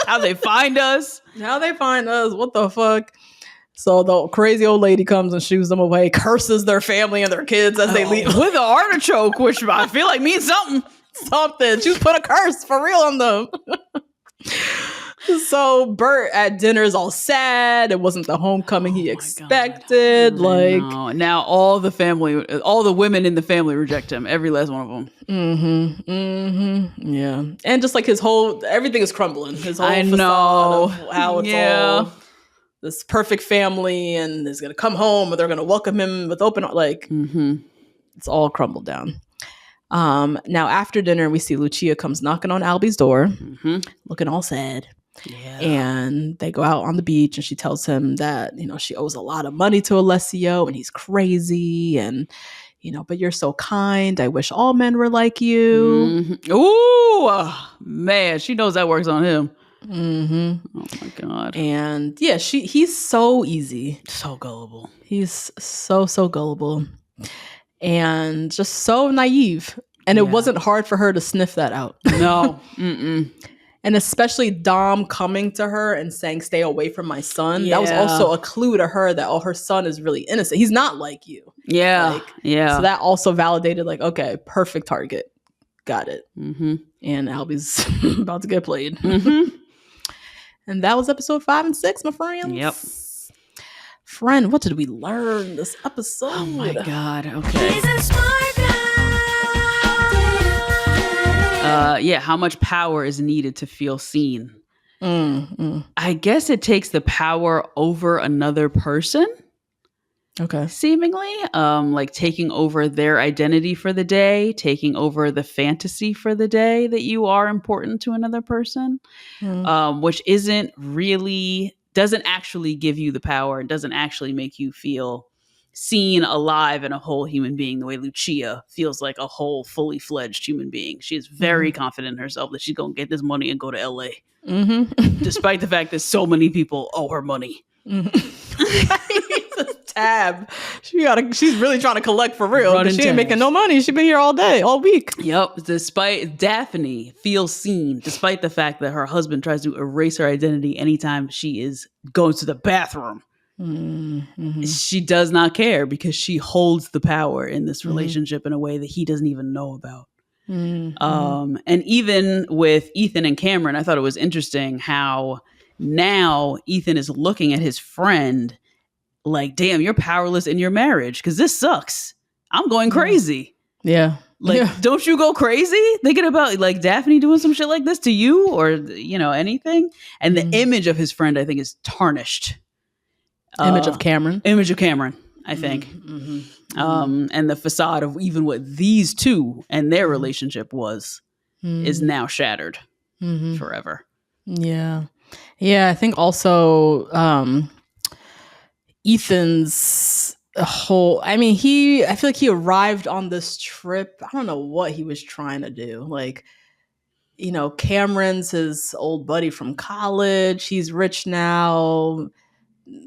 How they find us? What the fuck? So the crazy old lady comes and shoos them away, curses their family and their kids as they leave with an artichoke, which I feel like means something. She put a curse for real on them. So Bert at dinner is all sad. It wasn't the homecoming he expected. Now all the women in the family reject him. Every last one of them. Yeah, and just like everything is crumbling. His whole facade of how it's all this perfect family, and is gonna come home, and they're gonna welcome him with open it's all crumbled down. Now after dinner, we see Lucia comes knocking on Albie's door, looking all sad. Yeah. And they go out on the beach, and she tells him that, she owes a lot of money to Alessio, and he's crazy, and, but you're so kind. I wish all men were like you. Ooh, man, she knows that works on him. Oh my God. And yeah, he's so easy. So gullible. He's so gullible. And just so naive. And it wasn't hard for her to sniff that out. No. And especially Dom coming to her and saying, stay away from my son. Yeah. That was also a clue to her that, her son is really innocent. He's not like you. Yeah. So that also validated, okay, perfect target. Got it. And Albie's about to get played. And that was episode 5 and 6, my friends. Yep. Friend, what did we learn this episode? Oh my God. Okay. He's a smart guy. How much power is needed to feel seen? I guess it takes the power over another person. Okay. Seemingly, like taking over their identity for the day, taking over the fantasy for the day that you are important to another person, which doesn't actually give you the power. It doesn't actually make you feel seen, alive, and a whole human being the way Lucia feels like a whole, fully fledged human being. She is very confident in herself that she's going to get this money and go to LA. Despite the fact that so many people owe her money. Tab. She's really trying to collect for real. She ain't making no money. She's been here all day, all week. Yep. Despite Daphne feels seen, despite the fact that her husband tries to erase her identity anytime she goes to the bathroom. She does not care because she holds the power in this relationship in a way that he doesn't even know about. And even with Ethan and Cameron, I thought it was interesting how now Ethan is looking at his friend like, damn, you're powerless in your marriage because this sucks. I'm going crazy. Yeah. Don't you go crazy thinking about like Daphne doing some shit like this to you or, anything? And the image of his friend, I think, is tarnished. Image of Cameron, I think. And the facade of even what these two and their relationship was is now shattered forever. Yeah. Yeah. I think also Ethan's whole, I feel like he arrived on this trip. I don't know what he was trying to do. Like, Cameron's his old buddy from college. He's rich now.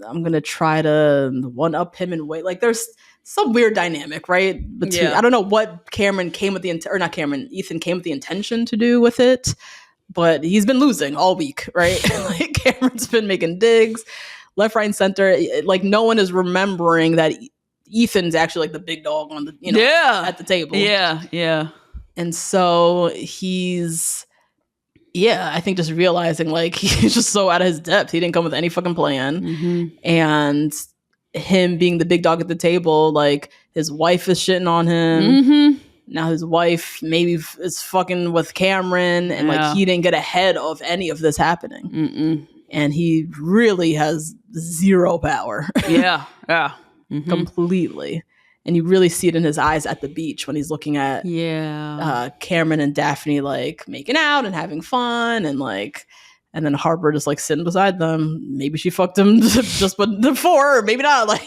I'm going to try to one-up him in weight. Like, there's some weird dynamic, right? I don't know what Ethan came with the intention to do with it, but he's been losing all week, right? Like, Cameron's been making digs left, right, and center. Like, no one is remembering that Ethan's actually like the big dog on the, at the table. Yeah. And so I think just realizing like he's just so out of his depth. He didn't come with any fucking plan. And him being the big dog at the table, like his wife is shitting on him. Now his wife maybe is fucking with Cameron and like he didn't get ahead of any of this happening. And he really has zero power. Completely. And you really see it in his eyes at the beach when he's looking at Cameron and Daphne like making out and having fun and then Harper just like sitting beside them. Maybe she fucked him just before, or maybe not.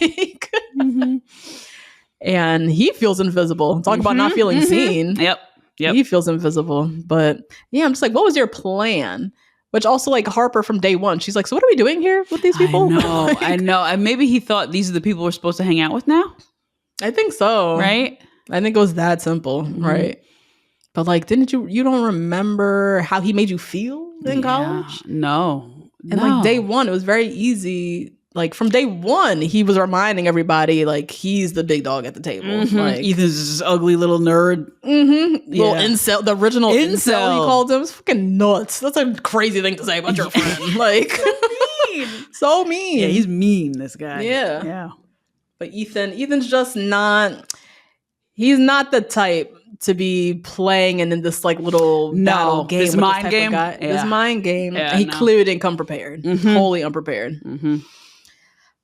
And he feels invisible. Talk about not feeling seen. Yep. Yep. He feels invisible. But yeah, I'm just like, what was your plan? Which also, like, Harper from day one, she's like, so what are we doing here with these people? I know. And maybe he thought these are the people we're supposed to hang out with now. I think so. Right? I think it was that simple. Right. But like, you don't remember how he made you feel in college? No. And like day one, it was very easy. Like from day one, he was reminding everybody like he's the big dog at the table. Like Ethan's this ugly little nerd. Little incel, the original incel he called him. It's fucking nuts. That's a crazy thing to say about your friend. Like mean. So mean. Yeah, he's mean, this guy. Yeah. But Ethan's just not, he's not the type to be playing in this like little battle game. This mind game. This mind game. Yeah, he clearly didn't come prepared. Wholly unprepared.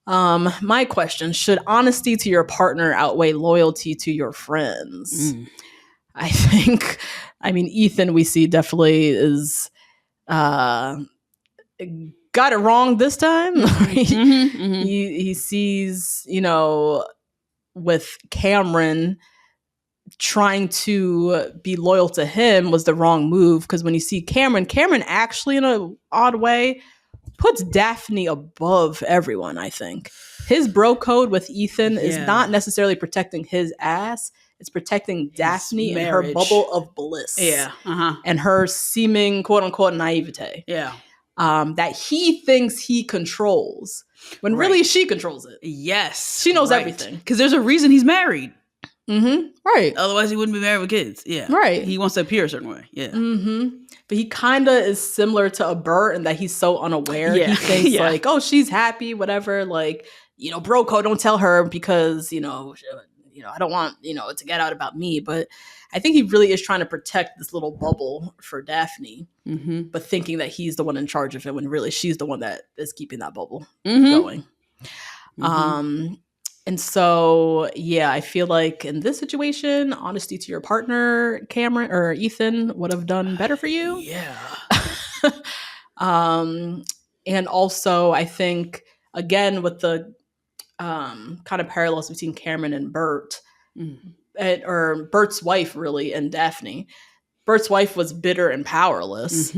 My question, should honesty to your partner outweigh loyalty to your friends? I think, Ethan, we see definitely is got it wrong this time. He sees, with Cameron, trying to be loyal to him was the wrong move, because when you see Cameron actually in an odd way puts Daphne above everyone. I think his bro code with Ethan is not necessarily protecting his ass, it's protecting Daphne and her bubble of bliss and her seeming quote unquote naivete that he thinks he controls when really she controls it. Yes, she knows everything, because there's a reason he's married. Right. Otherwise, he wouldn't be married with kids. Yeah. Right. He wants to appear a certain way. Yeah. But he kind of is similar to a Bert in that he's so unaware. Yeah. He thinks like, oh, she's happy, whatever. Like, bro code, don't tell her because, I don't want, to get out about me. But I think he really is trying to protect this little bubble for Daphne, but thinking that he's the one in charge of it when really she's the one that is keeping that bubble going. And so, I feel like in this situation, honesty to your partner, Cameron or Ethan, would have done better for you. Yeah. And also, I think, again, with the kind of parallels between Cameron and Bert, or Bert's wife, really, and Daphne. Bert's wife was bitter and powerless.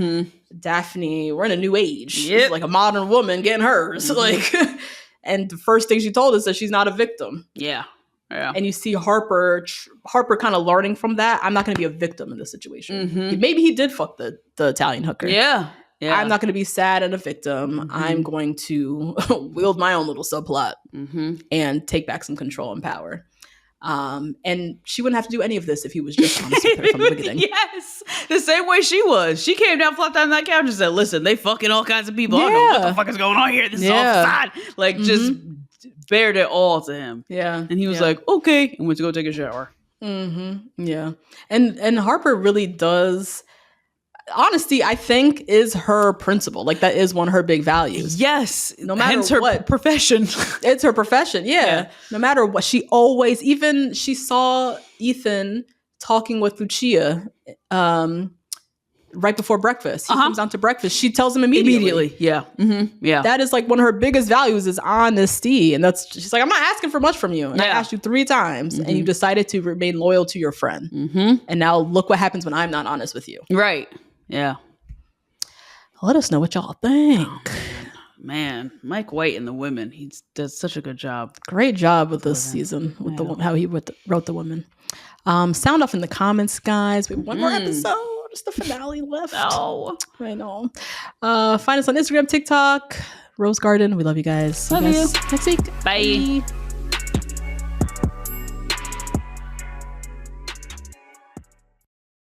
Daphne, we're in a new age. She's like a modern woman getting hers. Like... And the first thing she told us is that she's not a victim. Yeah. And you see Harper kind of learning from that. I'm not going to be a victim in this situation. Maybe he did fuck the Italian hooker. Yeah. I'm not going to be sad and a victim. I'm going to wield my own little subplot and take back some control and power. And she wouldn't have to do any of this if he was just honest with her from the beginning. Yes, the same way she was. She came down, flopped down that couch, and said, "Listen, they fucking all kinds of people. I don't know what the fuck is going on here. This is all fine." Like, just bared it all to him. Yeah, and he was like, "Okay," and went to go take a shower. Yeah, and Harper really does. Honesty, I think, is her principle. Like, that is one of her big values. Yes. No matter what. Profession. It's her profession. Yeah. No matter what. She always, even she saw Ethan talking with Lucia right before breakfast. He comes down to breakfast. She tells him immediately. Yeah. Yeah. That is like one of her biggest values is honesty. And she's like, I'm not asking for much from you. And I asked you 3 times and you decided to remain loyal to your friend. And now look what happens when I'm not honest with you. Right. Yeah. Let us know what y'all think. Oh, man, Mike White and the women, he does such a good job. Great job with this season, with how he wrote the women. Sound off in the comments, guys. We have one more episode. It's the finale left. Oh, I know. Find us on Instagram, TikTok, Rose Garden. We love you guys. Love you. Next week. Bye.